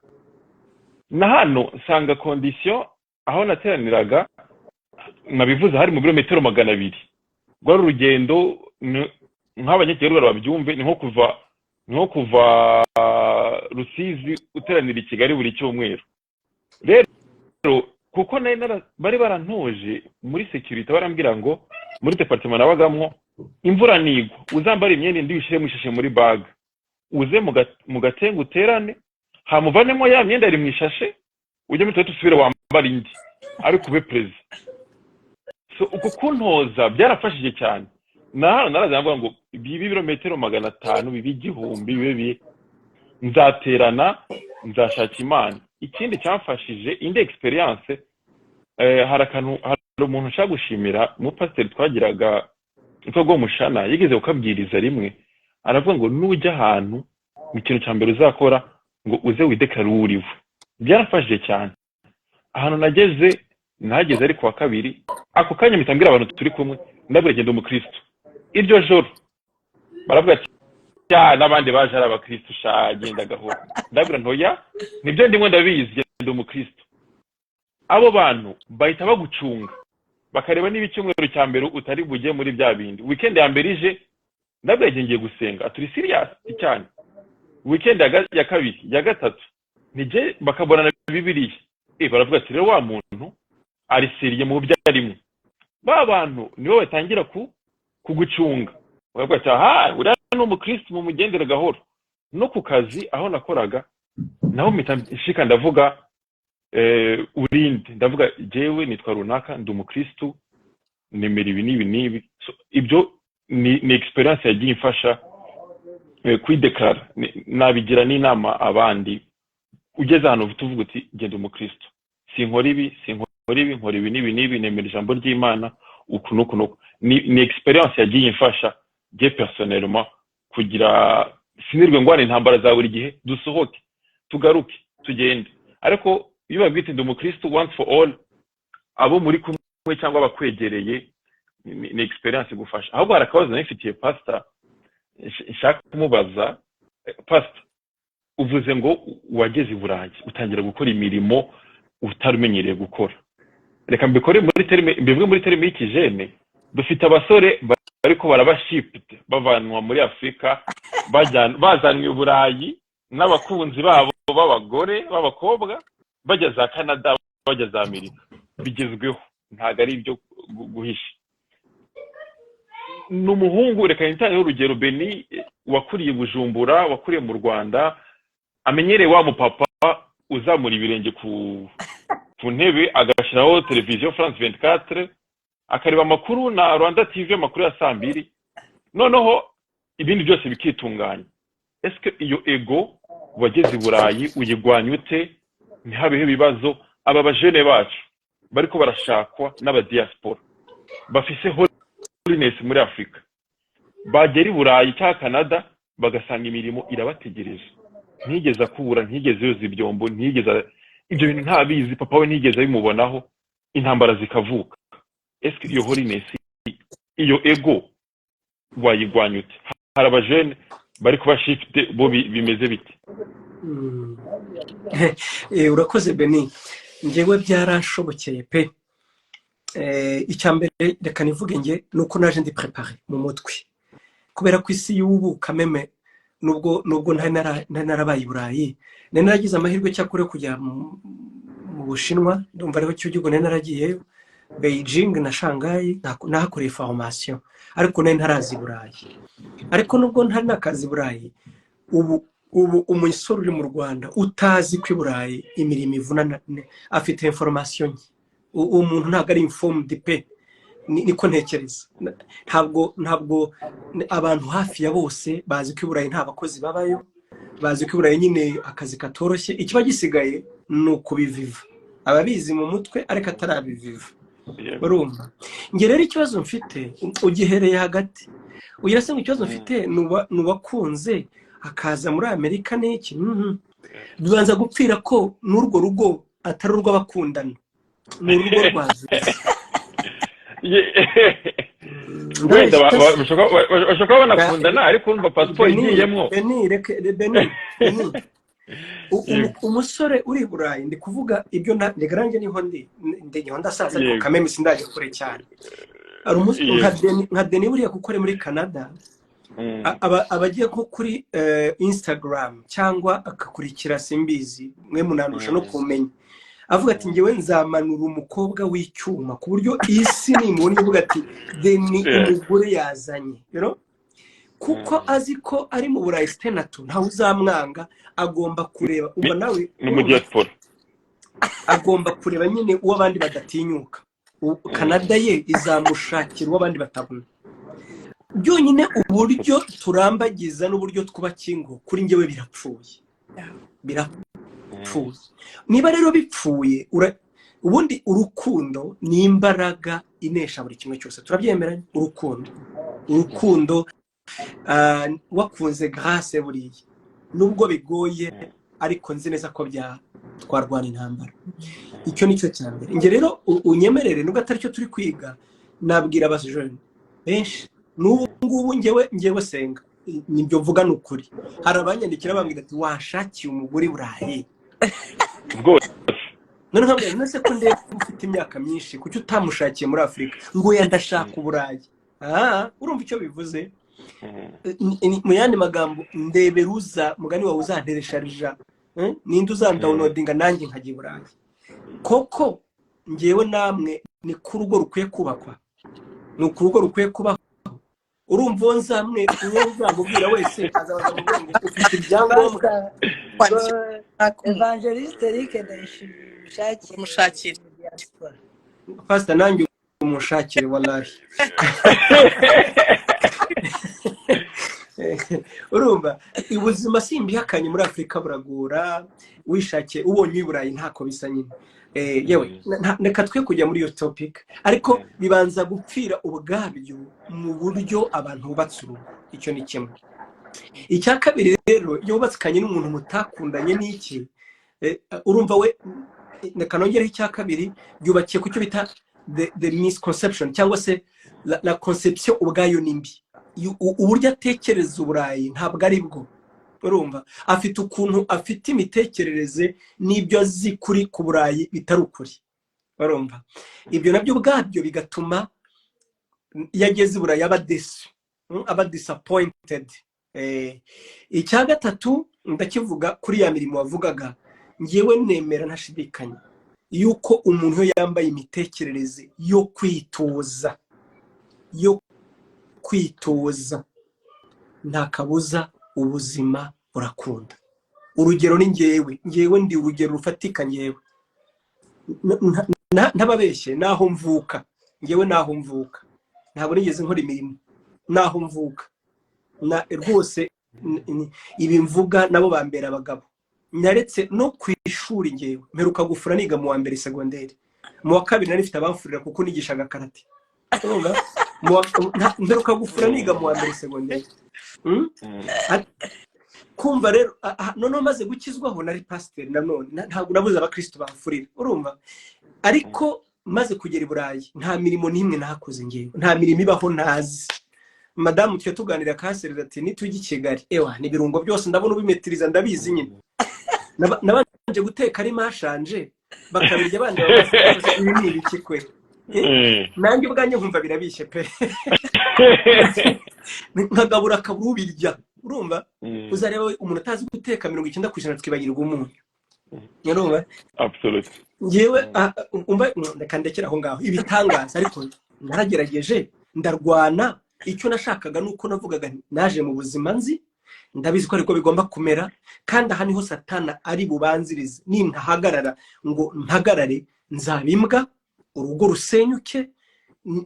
S1: Na hano nsanga condition aho nateraniraga nabivuze hari mu birometero 200. Rwari urugendo nk'abanyakigali babyumve, ni nko kuva Rusizi uteranira i Kigali buri cyumweru. Rero kuko bari barantoje muri security, barambwira ngo muri departement nabagamwo imvura nigwa uzambara imyenda ndi bishire mwishashe muri bag, uze mu gatenga uterane, hamuvanemo ya myenda iri mwishashe, ujye mu toilet usubire wambara indi, ariko ube prezi. So uko kuntoza byarafashije cyane. Narazavuga ngo bibi birometero 500 bibi 1000 bibe nzaterana, nzashaka Imana. Ikindi cyamfashije indi experience, hari umuntu nshaka gushimira, mu pastor twagiraga ntego mushana, yigeze ukabwiriza rimwe, aravuga ngo nujya ahantu mu kintu cya mbere uzakora ngo uze widekara urivu. Byarafashije cyane. Ahantu nageze ari kwa kabiri, ako kanya mitambira abantu turi kumwe, ndabwira genda umukristo. Iryo joro baravuga ati n'abandi baje ari abakristo shagenda gahoro. Ndabwira ntoya nibyo ndimwe ndabizi genda umukristo. Abo bantu bahita bagucunga, bakareba niba icyumweru cya mbere utari bujye muri bya bindi. Weekend ya mbere ije ndabwira ngiye gusenga, aturi serious cyane. Weekend ya kabiri, ya gatatu nije bakabona na Bibiliya, baravuga ati rero wa muntu ari seriye mu byarimo. Ba bantu nibo batangira kugucunga, baravuga ati aha uriya n'umukristo mu mugendera gahoro. No ku kazi aho nakoraga naho mitashika ndavuga urinde, ndavuga jewe nitwa runaka ndi umukristo, nemera ibi nibi. So ibyo ni experience yagiye imfasha kwideklara, nabigira n'inama abandi. Ugeze hano tuvuga uti genda umukristo, sinkora ibi nkora ibi nibi, nemera ijambo ry'Imana uku nuko. Ni experience yagiye imfasha je personnellement kugira sinirwe ngwane intambara za buri gihe, dusohoke tugaruke tugende. Ariko biba bwite ndi umukristo once for all, abo muri kumwe cyangwa abakwegereye ni experience gufasha. Ahubwo hari akabazo nifitiye pastor nshaka kumubaza. Pastor, uvuze ngo wageze i Burayi utangira gukora imirimo utarumenyereye gukora. Reka mbikore muri terime y'ikijene. Dufite abasore bariko barabashipped bavanwa muri Afrika bazanwe i Burayi n'abakunzi babo b'abagore b'abakobwa bajya za Canada bajya za Amerika. Bigezweho, ntago ari ibyo guhisha. N'umuhungu, reka nitaye urugero, Beni wakuriye Bujumbura, wakuriye mu Rwanda, amenyereye wa mupapa uzamura ibirenge ku ntebe agashiraho televiziyo France 24 akareba amakuru na Rwanda TV amakuru ya 2:00, noneho ibindi byose bikitunganya. Eske iyo ego wageze i Burayi uyigwanya ute ntihabeho ibibazo? Aba bajene bacu bariko barashakwa n'aba diaspora bafise holiness muri Afrika, bagera i Burayi cyangwa Canada bagasanga imirimo irabategereje, ntigeze akura, ntigeze yoza ibyombo, ntigeze ibyo bintu ntabizi, papa we ntigeze bimubonaho, intambara zikavuka. Eske iyo holiness, iyo ego wayigwanya ute? Hari abajene bari kubashifte bo bimeze bite?
S4: Urakoze Beni, njyewe byarashobokeye pe. Icyambere reka nivuge nge nuko naje ndi prepare mu mutwe, kubera ko isi y'ubu kameme nubwo narabaye i Burayi, naragize amahirwe cyakure kujya mu Bushinwa, ndumva ariho cyo gihugu naragiyeyo, Beijing na Shanghai, nahakoreye formation, ariko ntarazi i Burayi. Ariko nubwo ntari nakazi i Burayi, ubu umusore uri mu Rwanda utazi ko i Burayi imirimo ivuna afite information. Umuntu ntabwo ari informed pe, niko ntekereza. Ntabwo abantu hafi ya bose bazi ko i Burayi nta bakozi babayo, bazi ko i Burayi nyine akazi katoroshye, ikiba gisigaye ni ukubiviva. Ababizi mu mutwe ariko atarabiviva. Urumva? Nge rero ikibazo mfite ugihereye hagati, uyirase ngo ikibazo mfite nubakunze akaza muri Amerika n'iki, bibanza gupfira ko n'urwo rugo atari urw'abakundana, ni urugo rwazo.
S1: Wenda bashaka banakundana ariko urumva passport igiyemwo.
S4: Beni, umusore uri i Burayi, ndi kuvuga ibyo ndegaranje niho niho ndasaza, ariko kameme sindaje kure cyane. Ari umusore nka Deni buriya gukora muri Canada, abagiye nko kuri Instagram cyangwa akakurikira simbizi, mwe munandusha no kumenya, avuga ati ngewe nzamanura umukobwa w'icyuma ku buryo isi nimubona ivuga ati Deni umugore yazanye, kuko azi ko ari mu Burayi stenatu ntawe uzamwanga. Agomba kureba umva nawe
S1: mu diaspora,
S4: agomba kureba nyine uwo abandi badatinyuka. Canada ye izamushakira uwo abandi batabona. Byonyine uburyo turambagiza n'uburyo twubakingo kuri ngewe birapfuye. Niba rero bipfuye, ubundi urukundo ni imbaraga inesha buri kimwe cyose, turabyemeranya. Urukundo wakunze grâce buriya nubwo bigoye, ariko nzi neza ko twarwana intambara. Icyo nicyo cyambere. Nge rero unyemerere nubwo atari cyo turi kwiga, nabwira abajene benshi n'ubu ngubu ngewe senga nibyo mvuga n'ukuri. Hari abanyandikira bambwira ati washakiye umugore i Burayi
S1: rwose,
S4: none nkabwira nase ko ndebe ufite imyaka myinshi kuki utamushakiye muri Afrika ngo yandashaka u Burayi. Urumva icyo bivuze? Mu yandi magambo, ndeberuza mugani wawe uzanteresharija, ninde uzandownloadinga nanjye nkajya i Burayi. Koko ngewe namwe ni ku rugo rukwiye kubakwa, ni ku rugo rukwiye kubaho. Urumva nzamwe uzamubwira wese azabaza mu ngo ufite ibyangombwa.
S2: Evangeliste Eric ndayishimishakira diaspora.
S4: Pastor nanjye umushakire wallahi. Urumva ubuzima simbihakanye muri Afrika buragura, wishakiye ubonye i Burayi ntako bisa nyine. Yewe reka twe kujya muri iyo topic, ariko bibanza gupfira ubwabyo mu buryo abantu bubatse urugo. Icyo ni kimwe. Icya kabiri rero, iyo wubatsikanye n'umuntu mutakundanye n'iki, urumva we kanongereho icya kabiri byubakiye ku cyo bita the misconception cyangwa se la conception ubwayo nimbi uburyo atekereza uburayi ntabwo ari bwo urumva afite ukuntu afite imitekerereze n'ibyo azi kuri ku burayi bitari ukuri urumva ibyo nabyo ubwabyo bigatuma yageze uburayi aba disappointed. Icya gatatu ndakivuga kuri ya mirimo wavugaga ngewe nemera ntashidikanya yuko umuntu yambaye imitekerereze yo kwitoza nta kabuza ubuzima burakunda. Urugero ni ngewe ndi urugero rufatika ngewe ntababeshye naho mvuka ngewe naho mvuka ntabwo nigeze nkora imirimo naho mvuka na rwose ibi mvuga nabo bambera abagabo naretse no kwishuri ngewe mperuka gufura niga mu wa mbere segonderi mu wa kabiri nari mfite abamfurira kuko nigishaga karate mperuka gufura niga mu wa mbere segonderi kumva rero none maze gukizwaho nari pasiteri nanone ntabwo nabuze abakristo bamfurira urumva ariko maze kugera i Burayi nta mirimo n'imwe nahakoze ngewe nta mirimo ibaho ntazi. Madamu tujya tuganira kaserera ati nitujye i Kigali ewa n'ibirungo byose ndabona ubimetiriza ndabizi nyine nabanje guteka ari mashanje bakabirya bandi babaza ibi ni ibiki kwe nanjye ubwanjye nkumva birabishye pe nkagabura akabura ubirya urumva uzareba umuntu atazi guteka 90% twibagirwa umunyu urumva
S1: absolutely
S4: ngewe umva ndakandekera aho ngaho ibitangaza ariko naragerageje ndarwana. Icyo nashakaga nuko navugaga naje mu buzima nzi ndabizi ko ariko bigomba kumera kandi aha niho satana ari bubanzirize nintahagarara ngo mpagarare nzabimbwa urugo rusenyuke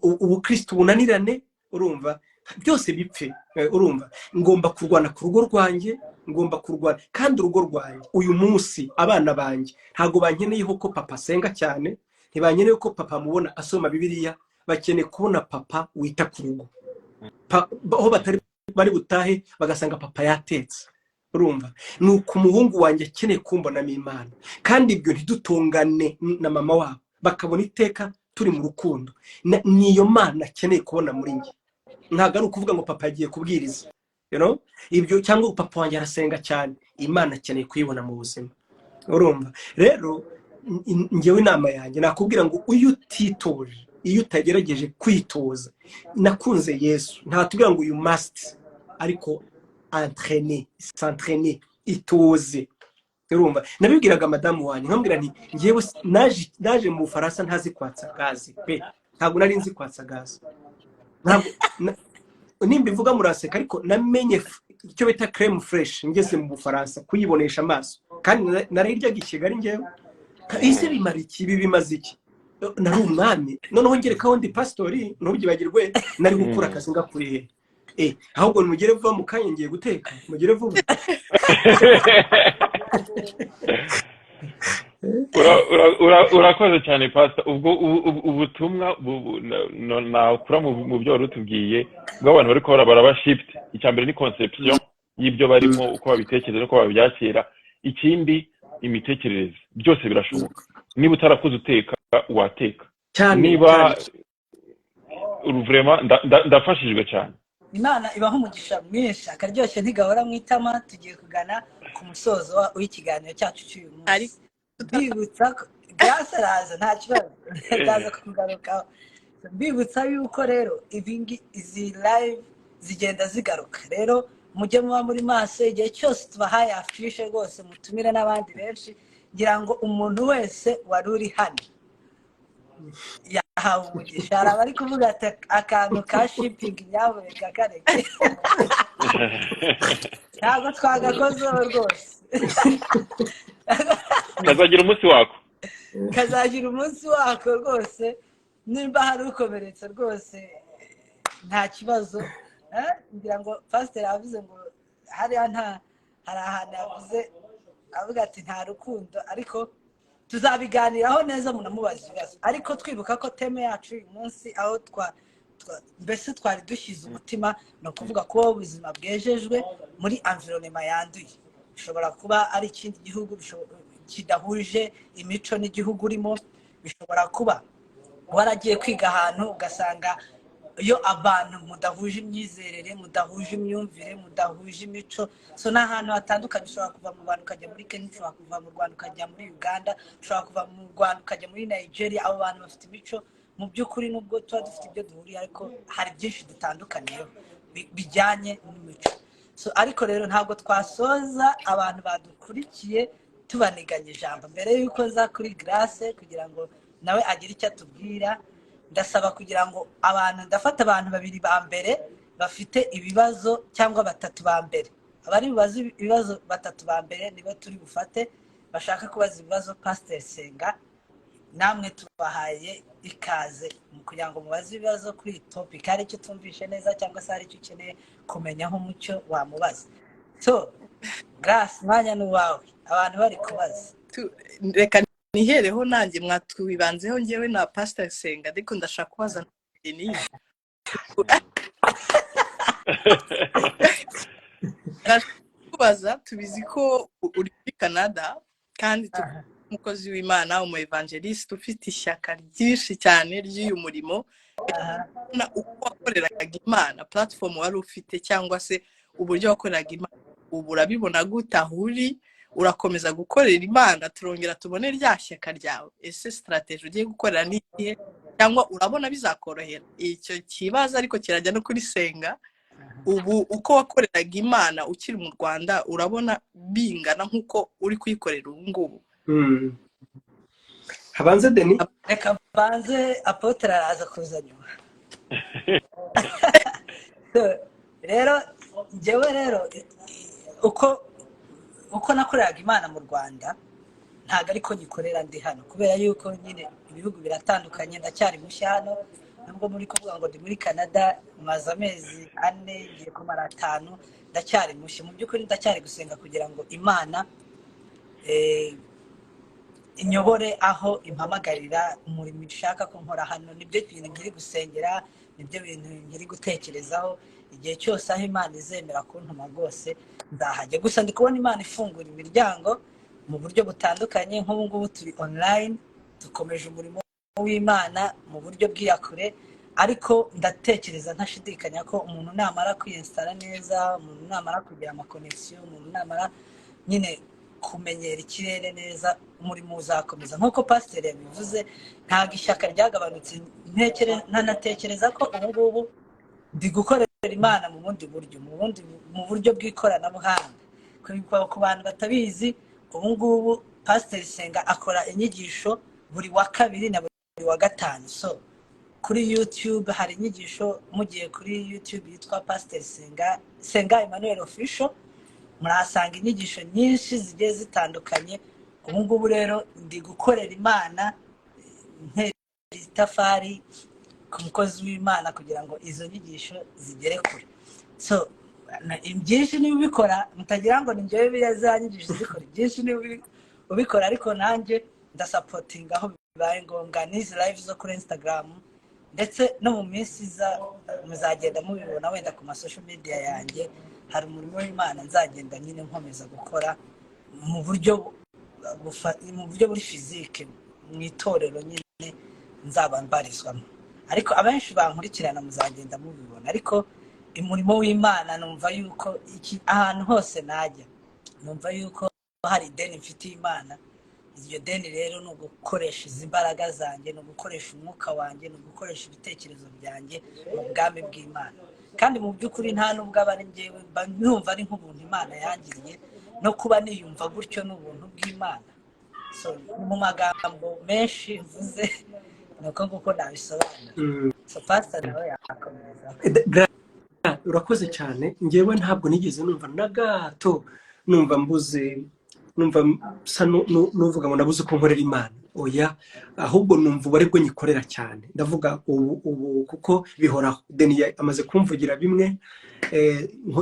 S4: ubukristo bunanirane urumva byose bipfe urumva ngomba kurwana ku rugo rwanjye ngomba kurwana kandi urugo rwanjye uyu munsi abana banjye ntago bankeneyeho ko papa asenga cyane ntibankeneye ko papa mubona asoma bibiliya bakeneye kubona papa wita ku rugo aho batari bari butahe bagasanga papa yatetse urumva nuko umuhungu wanjye akeneye kumbonamo Imana kandi ibyo ntidutongane na mama wabo bakabona iteka turi mu rukundo niyo Mana akeneye kubona muri njye ntago ari ukuvuga ngo papa agiye kubwiriza ibyo cyangwa papa wanjye arasenga cyane Imana akeneye kuyibona mu buzima urumva rero ngewe inama yanjye nakubwira ngo uyu utitoje iyo utagerageje kwitoza nakunze Yesu ntatubwira ngo you must ariko s'entraîner itoze urumva nabibwiraga madamu wanjye nkambwira nti ngewe naje mu Bufaransa ntazi kwatsa gazi pe ntabwo nari nzi kwatsa gazi ntabwo nimba ivuga muraseka ariko namenye icyo bita crème fraîche ngeze mu Bufaransa kuyibonesha amaso kandi nariryaga i Kigali ngewe ise bimara iki bimaze iki nari umwami noneho ngerekaho ndi pastori ntubyibagirwe nari gukura akazi ngakuriye ahubwo mugere vuba mu kanya ngiye guteka mugere vuba.
S1: urakoze cyane pastor ubwo ubutumwa nakura mu byo warutubwiye bw'abantu bari ko baraba shift icyambere ni conception y'ibyo barimo uko babitekereza uko babyakira ikindi imitekerereze byose birashoboka niba utarakuze uteka wateka niba vraiment ndafashijwe cyane.
S2: Imana ibaho umugisha mwinshi akaryoshye ntigahora mwitama. Tugiye kugana ku musozo w'ikiganiro cyacu cy'uyu munsi bibutsa gasaraza nta kibazo ndaza kugaruka bibutsa yuko rero izi live zigenda zigaruka rero mujye muba muri maso igihe cyose tubahaye afishe rwose mutumire n'abandi benshi ngira ngo umuntu wese wari uri hano yahawe umugisha. Hari abari kuvuga ati akantu ka shipping nyabureka kareke ntabwo twagakozeho rwose
S1: kazagira umunsi wako
S2: kazagira umunsi wako rwose nimba hari ukomeretse rwose nta kibazo. Ngira ngo pastor yavuze ngo hari ahantu yavuze avuga ati nta rukundo ariko tuzabiganiraho neza munamubaza ibibazo ariko twibuka ko teme yacu uyu munsi aho mbese twari dushyize umutima no kuvuga ko ubuzima bwejejwe muri environnement yanduye bishobora kuba ari ikindi gihugu kidahuje imico n'igihugu urimo. Bishobora kuba waragiye kwiga ahantu ugasanga iyo abantu mudahuje imyizerere, mudahuje imyumvire, mudahuje imico, so n'ahantu hatandukanye. Ushobora kuva mu Rwanda ukajya muri Kenya, ushobora kuva mu Rwanda ukajya muri Uganda, ushobora kuva mu Rwanda ukajya muri Nigeria. Abo bantu bafite imico mu by'ukuri, nubwo tuba dufite ibyo duhuriye, ariko hari byinshi dutandukaniyeho bijyanye n'imico. So ariko rero ntabwo twasoza abantu badukurikiye tubaniganya ijambo. Mbere y'uko nza kuri Grace kugira ngo nawe agire icyo atubwira, ndasaba kugira ngo ndafata abantu babiri ba mbere bafite ibibazo, cyangwa batatu ba mbere. Abari bubaze ibibazo batatu ba mbere nibo turi bufate, bashaka kubaza ibibazo Pastor Senga. Namwe tubahaye ikaze kugira ngo mubaze ibibazo kuri topic, hari icyo tumvishe neza cyangwa se hari icyo ukeneye kumenyaho umucyo wamubaza. So Grace, mwanya ni wawe, abantu bari kubaza.
S3: Reka nihereho nanjye, mwatwibanzeho njyewe na Pastor Senga, ariko ndashaka kubaza ni kubaza. Tubizi ko uri muri Canada kandi umukozi w'Imana, umu evangelist ufite ishyaka ryinshi cyane ry'uyu murimo. Uko wakoreraga Imana, platform wari ufite cyangwa se uburyo wakoreraga Imana, ubu urabibona gute aho uri? Urakomeza gukorera Imana, turongera tubone rya shyaka ryawe? Ese strategy ugiye gukorera ni iyihe, cyangwa urabona bizakorohera? Icyo kibazo ariko kirajya no kuri Senga. Ubu uko wakoreraga Imana ukiri mu Rwanda, urabona bingana nk'uko uri kuyikorera ubu ngubu?
S4: Habanze Deni.
S2: Reka banze Apotre araza kuza nyuma. Rero njyewe rero uko nakoreraga Imana mu Rwanda ntago ariko nyikorera ndi hano, kubera yuko nyine ibihugu biratandukanye. Ndacyari mushya hano, nubwo muri kuvuga ngo ndi muri Canada maze amezi 4 ngiye kumara 5, ndacyari mushya. Mu by'ukuri ndacyari gusenga kugira ngo Imana inyobore aho impamagarira umurimo ishaka ko nkora hano. Nibyo bintu ngiri gusengera, nibyo bintu ngiri gutekerezaho. Igihe cyose aho Imana izemera kuntuma rwose nzahajya. Gusa ndi kubona Imana ifungura imiryango mu buryo butandukanye. Nk'ubu ngubu turi online, dukomeje umurimo w'Imana mu buryo bw'iyakure, ariko ndatekereza ntashidikanya ko umuntu namara kwiyinstara neza, umuntu namara kugira ama connection, umuntu namara nyine kumenyera ikirere neza, umurimo uzakomeza. Nk'uko Pastor yabivuze, ntago ishyaka ryagabanutse. Ntanatekereza ko ubu ngubu ndi gukorera Imana mu bundi buryo, mu buryo bw'ikoranabuhanga. Ku bantu batabizi, ubu ngubu Pastor Senga akora inyigisho buri wa kabiri na buri wa gatanu. So kuri YouTube hari inyigisho, mugiye kuri YouTube yitwa Pastor Senga Emmanuel Official, murahasanga inyigisho nyinshi zigiye zitandukanye. Ubu ngubu rero ndi gukorera Imana itafari ku mukozi w'Imana kugira ngo izo nyigisho zigere kure. So byinshi niba ubikora, mutagira ngo ni njyewe birazanyigisho zikora. Byinshi niba ubikora, ariko nanjye ndasupporting aho bibaye ngombwa. N'izi live zo kuri Instagram ndetse no mu minsi iza muzagenda mubibona wenda ku social media yanjye. Hari umurimo w'Imana nzagenda nyine nkomeza gukora mu buryo buri physique, mu itorero nyine nzaba mbarizwamo. Ariko abenshi bankurikirana muzagenda mubibona. Ariko umurimo w'Imana numva yuko ahantu hose najya, numva yuko hari deni mfitiye Imana. Iyo deni rero no gukoresha imbaraga zanjye, no gukoresha umwuka wanjye, no gukoresha ibitekerezo byanjye mu bwami bw'Imana. Kandi mu by'ukuri nta nubwo aba ari njyewe, numva ari nk'ubuntu Imana yangiriye, no kuba niyumva gutyo n'ubuntu bw'Imana. So mu magambo menshi mvuze nuko nguko nabisobanura. So Pastor nawe yakomeza.
S4: Urakoze cyane. Njyewe ntabwo nigeze numva na gato numva mbuze, numva nuvuga ngo nabuze ko nkorera Imana. Oya, ahubwo numva ubare bwo nyikorera cyane. Ndavuga ubu kuko bihoraho. Deni amaze kumvugira bimwe,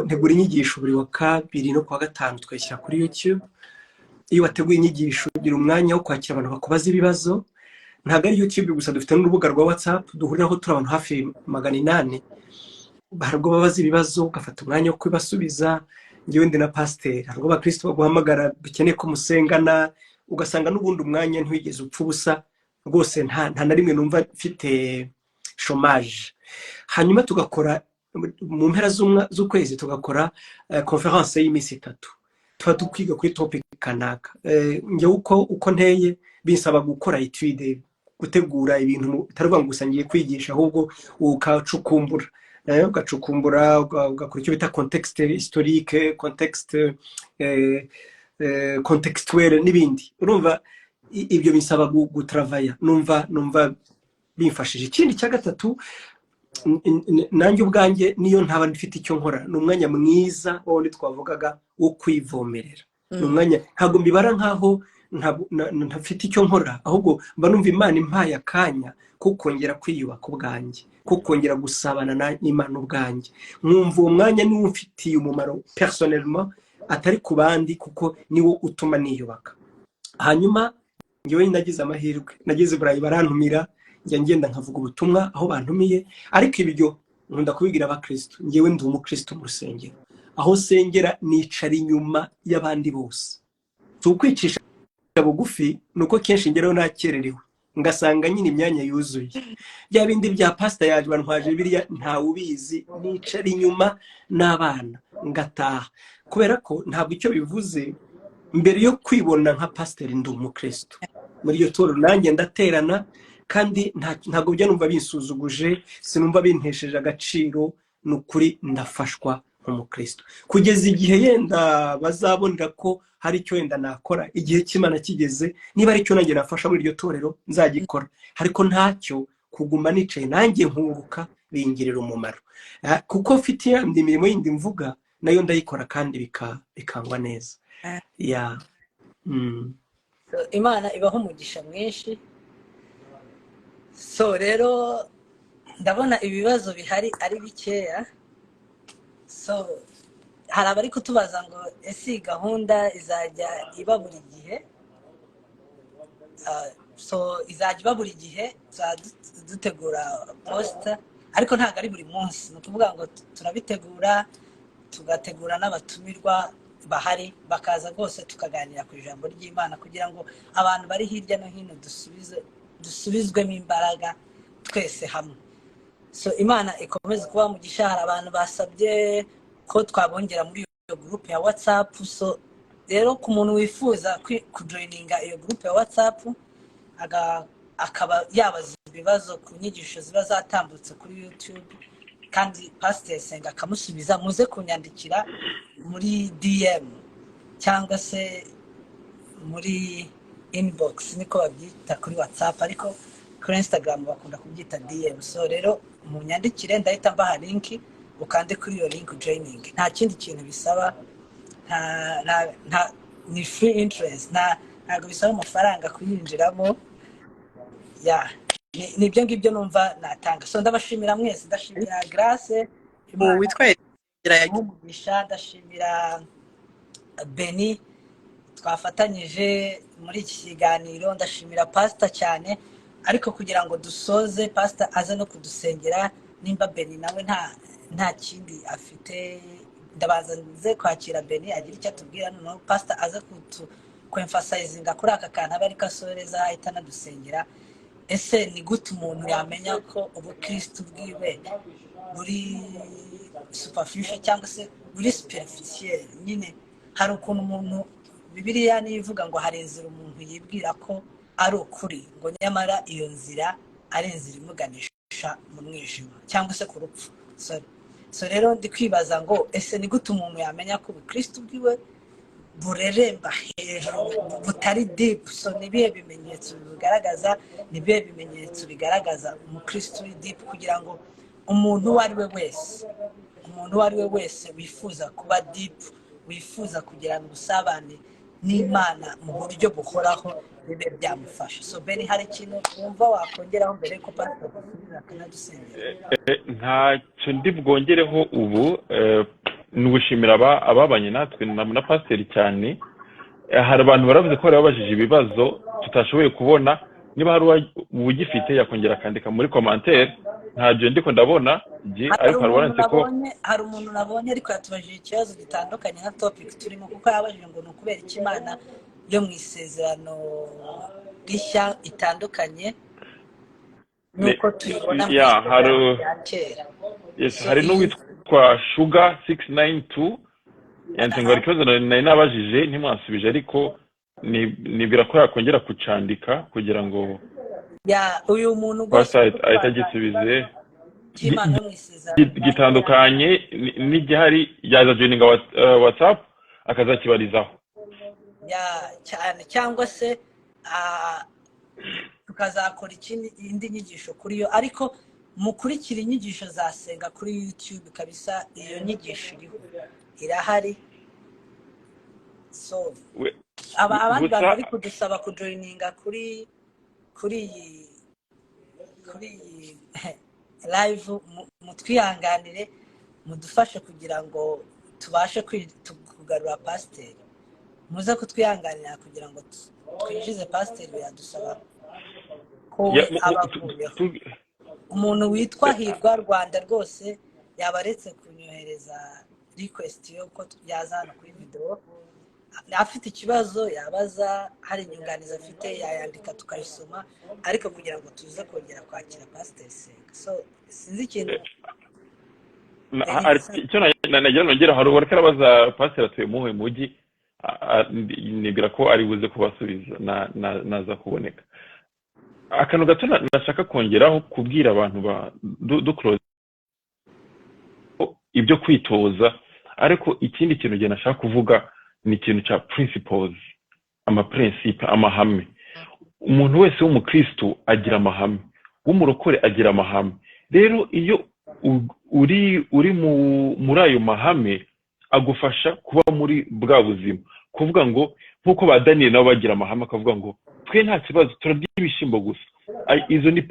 S4: ntegura inyigisho buri wa kabiri no kwa gatanu tweshyira kuri YouTube. Iyo wateguye inyigisho ugira umwanya wo kwakira abantu bakubaza ibibazo. Ntabwo ari YouTube gusa, dufite n'urubuga rwa WhatsApp duhuriraho turi abantu hafi 800. Barabwo babaza ibibazo, ugafata umwanya wo kubasubiza. Ngewe ndi na Pastor, harwo abakristo baguhamagara dukeneye ko musengana, ugasanga n'ubundi umwanya ntiwigeze upfa ubusa rwose nta na rimwe numva mfite chômage. Hanyuma tugakora mu mpera z'ukwezi tugakora conference y'iminsi 3 tuba tukwiga kuri topic kanaka. Njye uko nteye binsaba gukora etude, gutegura ibintu bitaruvuga ngo gusa ngiye kwigisha, ahubwo ukacukumbura ugakora icyo bita contexte historique, contexte contextuel n'ibindi. Urumva ibyo bisaba gutravaya, numva bimfashije. Ikindi cya gatatu, nanjye ubwanjye niyo ntaba nifite icyo nkora, n'umwanya mwiza wundi twavugaga wo kwivomerera. N'umwanya ntago mbibara nkaho ntafite icyo nkora, ahubwo mba numva Imana impaye akanya ko kongera kwiyubaka ubwanjye, ko kongera gusabana n'Imana ubwanjye. Mwumva uwo mwanya niwo mfitiye umumaro personnellement, atari ku bandi, kuko niwo utuma niyubaka. Hanyuma ngewe nagize amahirwe, nageze Burayi barantumira, njya ngenda nkavuga ubutumwa aho bantumiye. Ariko ibyo nkunda kubigira abakristo, ngewe ndi umukristo mu rusengero, aho sengera nicara inyuma y'abandi bose. Tukwicisha bugufi nuko kenshi ngeraho nakererewe, ngasanga nyine imyanya yuzuye. Bya bindi bya pastor yaje bantwaje Bibiliya ntawe ubizi, nicara inyuma n'abana ngataha, kubera ko ntabwo icyo bivuze mbere yo kwibona nka pastor ndi umukristo. Muri iyo toro nanjye ndaterana, kandi ntago byo numva binsuzuguje, sinumva bintesheje agaciro. Nukuri ndafashwa nk'umukristo kugeza igihe yenda bazabonera ko hari icyo yenda nakora. Igihe cy'Imana kigeze, niba ari cyo nanjye nafasha muri iryo torero nzagikora, ariko ntacyo kuguma nicaye nanjye nkunguka bingirira umumaro, kuko mfite indi mirimo yindi mvuga nayo ndayikora kandi bikangwa neza.
S2: Imana ibaho umugisha mwinshi. So rero ndabona ibibazo bihari ari bikeya. So hari abari kutubaza ngo ese gahunda izajya iba buri gihe? So izajya iba buri gihe, dutegura poster, ariko ntabwo ari buri munsi. Ni ukuvuga ngo turabitegura, tugategura n'abatumirwa bahari, bakaza rwose tukaganira ku ijambo ry'Imana, kugira ngo abantu bari hirya no hino dusubizwemo imbaraga twese hamwe. So Imana ikomeze kuba mu gishahara. Abantu basabye ko twabongera muri iyo group ya WhatsApp. So rero ku muntu wifuza kujoininga iyo group ya WhatsApp, akaba yabaza ibibazo ku nyigisho ziba zatambutse kuri YouTube, kandi Pastor Senga akamusubiza, muze kunyandikira muri DM cyangwa se muri inbox, niko babyita kuri WhatsApp, ariko kuri Instagram bakunda kubyita DM. So rero munyandikire, ndahita mbaha link, ukande kuri iyo link joining. Nta kindi kintu bisaba, ni free interest, ntabwo bisaba amafaranga kuyinjiramo. Nibyo ngibyo numva natanga. So ndabashimira mwese, ndashimira Grace
S3: witwaye
S2: umugisha, ndashimira Beni twafatanyije muri iki kiganiro, ndashimira Pastor cyane. Ariko kugira ngo dusoze, Pastor aze no kudusengera, nimba Beni nawe nta kindi afite, ndabaza nze kwakira Beni agira icyo atubwira, no Pastor aze kwemphasizinga kuri aka kantu abari kasoreza, ahita nadusengera. Ese ni gute umuntu yamenya ko ubukristo bwiwe buri superficial cyangwa se buri superficial? Nyine hari ukuntu umuntu, Bibiliya nivuga ngo hari inzira umuntu yibwira ko ari ukuri, ngo nyamara iyo nzira ari inzira imuganisha mu mwijima cyangwa se ku rupfu. So rero ndi kwibaza ngo ese ni gute umuntu yamenya ko ubukristo bwiwe bureremba hejuru, butari deep? So nibihe bimenyetso bigaragaza, nibihe bimenyetso bigaragaza umukristo uri deep, kugira ngo umuntu uwo ari we wese wifuza kuba deep, wifuza kugira ngo usabane n'Imana mu buryo buhoraho, bibe byamufasha. So Beni, hari ikintu wumva wakongeraho mbere ko Pastor gusubiza akanadusengera?
S1: Ntacyo ndi bwongereho ubu, ni ugushimira ababanye natwe na Pastor cyane. Hari abantu baravuze ko bari babajije ibibazo tutashoboye kubona. Niba hari ugifite yakongera akandika muri commentaire. Ntabyo ndiko ndabona, ariko harwanze ko
S2: hari umuntu nabonye ariko yatubajije ikibazo gitandukanye na topic turimo, kuko yabajije ngo nukubera iki Imana yo mu isezerano rishya itandukanye nuko tuyibona mu isezerano rya kera.
S1: Hari n'uwitwa Sugar 692 yanditse ngo hari ikibazo nari nabajije ntimwasubije, ariko nibwira ko yakongera kucandika kugira ngo
S2: uyu muntu rwose
S1: ahita agisubize.
S2: cy'Imana mu isezerano
S1: gitandukanye n'igihari yaza joininga WhatsApp akazakibarizaho
S2: cyane, cyangwa se tukazakora indi nyigisho kuri yo, ariko mukurikira inyigisho za Senga kuri YouTube kabisa. Iyo nyigisho irahari. So abandi bantu bari kudusaba kujoininga kuri live, mutwihanganire mudufashe kugira ngo tubashe kugarura pasiteri. muze kutwihanganira kugira ngo twinjize pasiteri. biradusaba ko abavuyeho. Umuntu witwa Hirwa Rwanda rwose yabaretse kunyohereza request yo ko yaza hano kuri video, afite ikibazo yabaza, hari inyunganizi afite yayandika tukayisoma, ariko kugira ngo tuze kongera kwakira pasiteri Senga. So sinzi ikintu
S1: icyo nagira nongera, hari uwari karabaza pasiteri atuye muhe mujyi, nibwira ko ari buze kubasubiza naza kuboneka. Akantu gato nashaka kongeraho kubwira abantu duclose ibyo kwitoza, ariko ikindi kintu nge nashaka kuvuga ni ikintu cya principles, amaprincipe, amahame. Umuntu wese w'umukristo agira amahame, w'umurokore agira amahame. Rero iyo uri muri ayo mahame agufasha kuba muri bwa buzima, kuvuga ngo nkuko ba Daniel nabo bagira amahame, akavuga ngo twe nta kibazo turarya ibishimbo gusa. Izo ni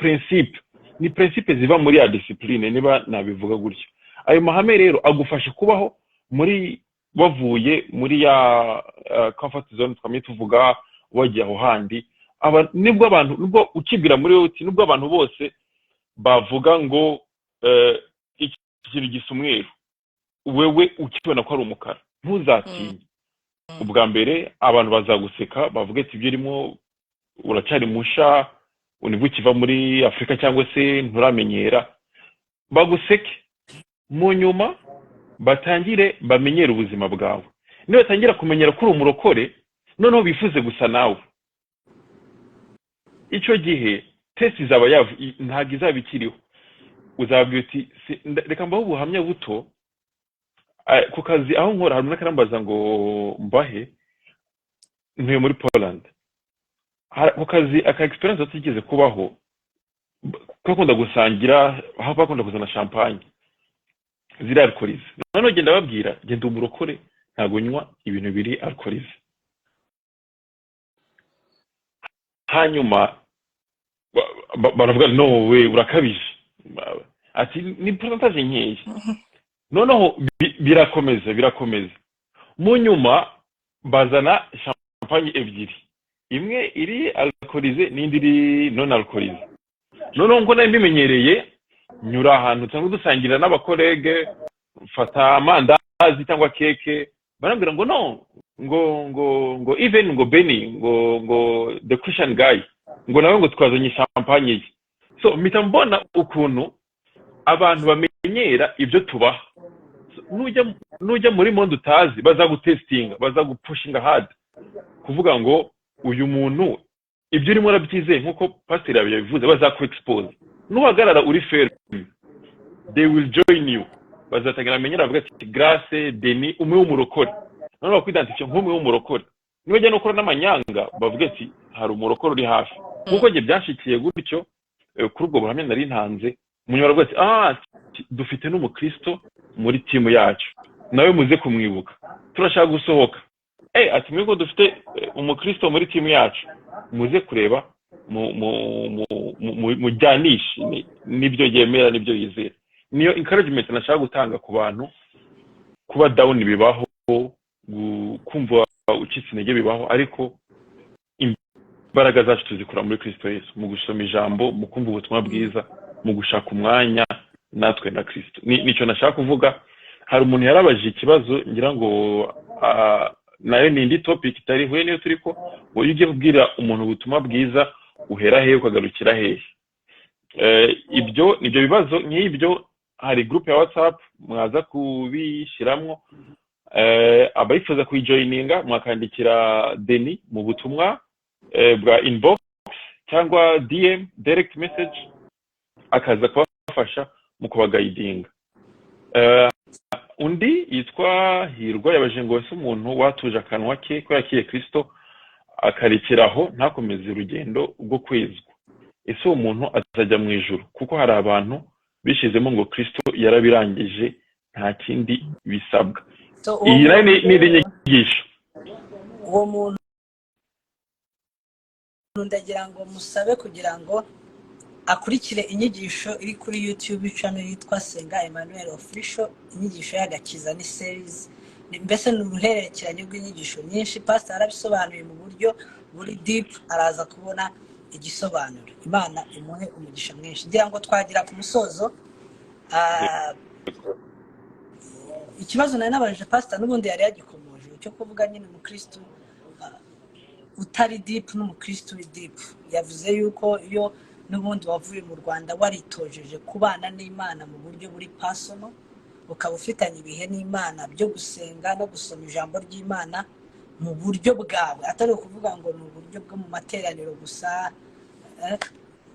S1: principe ziva muri ya discipline, niba nabivuga gutyo. Ayo mahame rero agufasha kubaho muri bavuye muri ya comfort zone twamye tuvuga, wagiye aho handi. Nubwo ukibwira muri wowe uti nubwo abantu bose bavuga ngo ikintu gisa umweru, wewe ukibona ko ari umukara, ntuzatinye. Ubwa mbere abantu bazaguseka bavuga ati ibyo urimo uracyari musha, univu kiva muri Afrika cyangwa se nturamenyera, baguseke. Mu nyuma batangire bamenyera ubuzima bwawe. Niba batangira kumenyera kuri umurokore, noneho bifuze gusa nawe, icyo gihe test izaba ntabwo izaba ikiriho. Uzabwira uti reka mbaho ubuhamya buto. Ku kazi aho nkora hari n'akarambaza ngo mbahe, ntuye muri Poland. Ku kazi aka experience tutigeze kubaho, bakunda gusangira, aho bakunda kuzana champagne ziri alcoolize. None genda babwira, genda umurokore ntago nywa ibintu biri alcoolize. Hanyuma baravuga no we urakabije, ati ni pourcentage nkeya. Noneho birakomeza. Mu nyuma bazana champagne ebyiri, imwe iri alcoolize n'indi iri non alcoolize. Noneho ngo nayo mbimenyereye, nyura ahantu cyangwa dusangira n'abakolege, fata amandazi cyangwa keke, barambwira ngo no, ngo even ngo Benny, ngo the Christian guy, ngo nawe ngo twazanye champagne ye. So mpita mbona ukuntu abantu bamenyera ibyo tubaha. Nujya muri monde utazi, bazagutestinga, bazagupushinga hard, kuvuga ngo uyu muntu ibyo urimo arabyizeye, nkuko pastor yabivuze, bazakuexpose. Nuhagarara uri fair, they will join you. Bazatangira amenyera bavuga ati Grace Denis umwe w'umurokore, none bakwidantifye nk'umwe w'umurokore. Niba jya nokora n'amanyanga bavuga ati hari umurokore uri hafi. Nkuko nge byashikiye gutyo kuri ubwo buhamya nari ntanze, munyura bavuga ati dufite n'umukristo muri timu yacu, nawe muze kumwibuka, turashaka gusohoka. Ati mwego dufite umukristo muri timu yacu, muze kureba mujyanishe n'ibyo yemera n'ibyo yizera. Niyo encouragement nashaka gutanga ku bantu. Kuba down bibaho, kumva ucitse intege bibaho, ariko imbaraga zacu tuzikura muri Kristo Yesu, mu gusoma ijambo, mu kumva ubutumwa bwiza, mu gushaka umwanya natwe na Kristo. Nicyo nashaka kuvuga. Hari umuntu yarabajije ikibazo ngira ngo nayo ni indi topic itari huye niyo turiko ngo ujye kubwira umuntu ubutumwa bwiza uhera hehe ukagarukira hehe. Ibyo nibyo bibazo nk'ibyo hari group ya WhatsApp mwaza kubishiramwo, abayifuza kuyijoininga mwakandikira Deni mu butumwa bwa inbox cyangwa DM direct message akaza kubafasha mu kubagayidinga. Undi yitwa Hirwa yabaje ngo ese umuntu watuje akanwa ke ko yakiye Kristo akarikiraho ntakomeze urugendo rwo kwezwa, ese uwo muntu azajya mu ijuru? Kuko hari abantu bishizemo ngo Kristo yarabirangije nta kindi bisabwa. Iyi ni inyigisho
S2: uwo muntu ndagira ngo musabe kugira ngo akurikire inyigisho iri kuri YouTube channel yitwa Senga Emmanuel Official. Inyigisho y'agakiza ni series, mbese ni uruhererekanye rw'inyigisho nyinshi. Pastor arabisobanuye mu buryo buri deep, araza kubona igisobanuro. Imana imuhe umugisha mwinshi. Ngira ngo twagira ku musozo. Ikibazo nari nabajije Pastor n'ubundi yari yagikomoje cyo kuvuga nyine mu Kristo utari deep n'umukristo uri deep. Yavuze yuko iyo n'ubundi wavuye mu Rwanda waritojeje kubana n'Imana mu buryo buri personal, ukaba ufitanye ibihe n'Imana byo gusenga no gusoma ijambo ry'Imana mu buryo bwawe, atari ukuvuga ngo ni uburyo bwo mu materaniro gusa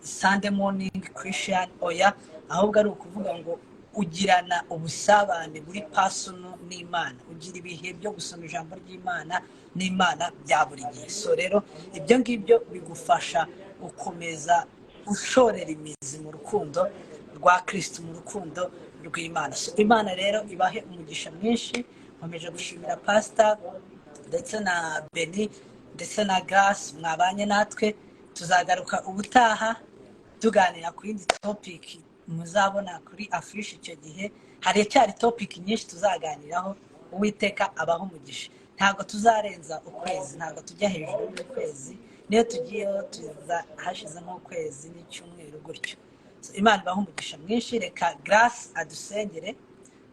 S2: Sunday morning Christian, oya, ahubwo ari ukuvuga ngo ugirana ubusabane buri personal n'Imana, ugira ibihe byo gusoma ijambo ry'Imana n'Imana bya buri gihe. So rero ibyo ngibyo bigufasha ukomeza ushorera imizi mu rukundo rwa Kristo, mu rukundo rw'Imana. So Imana rero ibahe umugisha mwinshi. Nkomeje gushimira Pastor ndetse na Beni ndetse na Grace mwabanye natwe. Tuzagaruka ubutaha tuganira ku yindi topic muzabona kuri Afresh. Icyo gihe hari cyari topic nyinshi tuzaganiraho. Uwiteka abaho umugisha. Ntago tuzarenza ukwezi, ntago tujya hejuru y'ukwezi. Niyo tugiyeho tuza hashize nk'ukwezi n'icyumweru gutyo. So Imana ibaho umugisha mwinshi. Reka Grace adusengere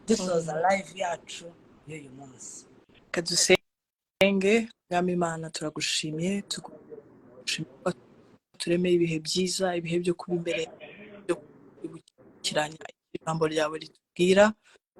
S2: dusoza live yacu y'uyu munsi.
S3: Kadusenge. Mwami Imana turagushimiye, tugushimira turemeye ibihe byiza, ibihe byo kuba imbere byo kwibukiranya ijambo ryawe ritubwira.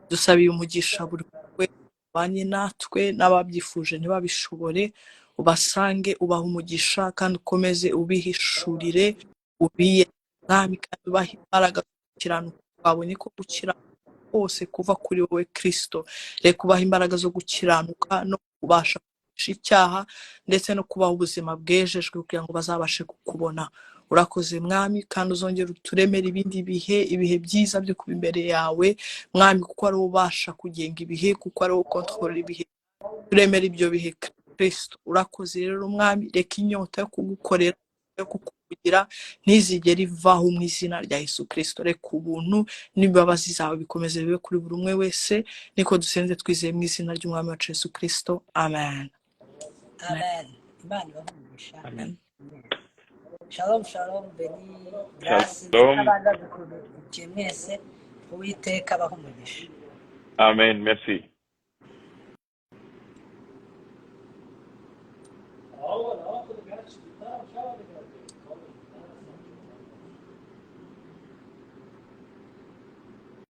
S3: Dusabiye umugisha buri wese banye natwe n'ababyifuje ntibabishobore, ubasange ubaha umugisha kandi ukomeze ubihishurire, ubiye Mwami, kandi ubaha imbaraga gukiranuka. Twabonye ko gukiranuka hose kuva kuri wowe Kristo. Reka ubaha imbaraga zo gukiranuka no kubasha kunesha icyaha ndetse no kubaho ubuzima bwejejwe kugira ngo bazabashe kukubona. Urakoze Mwami, kandi uzongera uturemera ibindi ibihe byiza byo kuba imbere yawe Mwami, kuko ari ubasha kugenga ibihe, kuko ari ukontorora ibihe. Turemera ibyo bihe Kristo. Urakoze rero Mwami, reka inyota yo kugukorera yo kukugira ntizigere ivaho mu izina rya Yesu Kristo. Reka ubuntu n'imbabazi zawe bikomeze bibe kuri buri umwe wese. Niko dusenze twizeye mu izina ry'Umwami wacu Yesu Kristo. Amen.
S2: Amen. Imana ibahe umugisha.
S1: Amen.
S2: Shalom shalom. Beni Grace
S1: Shalom.
S2: n'abandi mwese. Uwiteka abahe umugisha.
S1: Amen. Merci.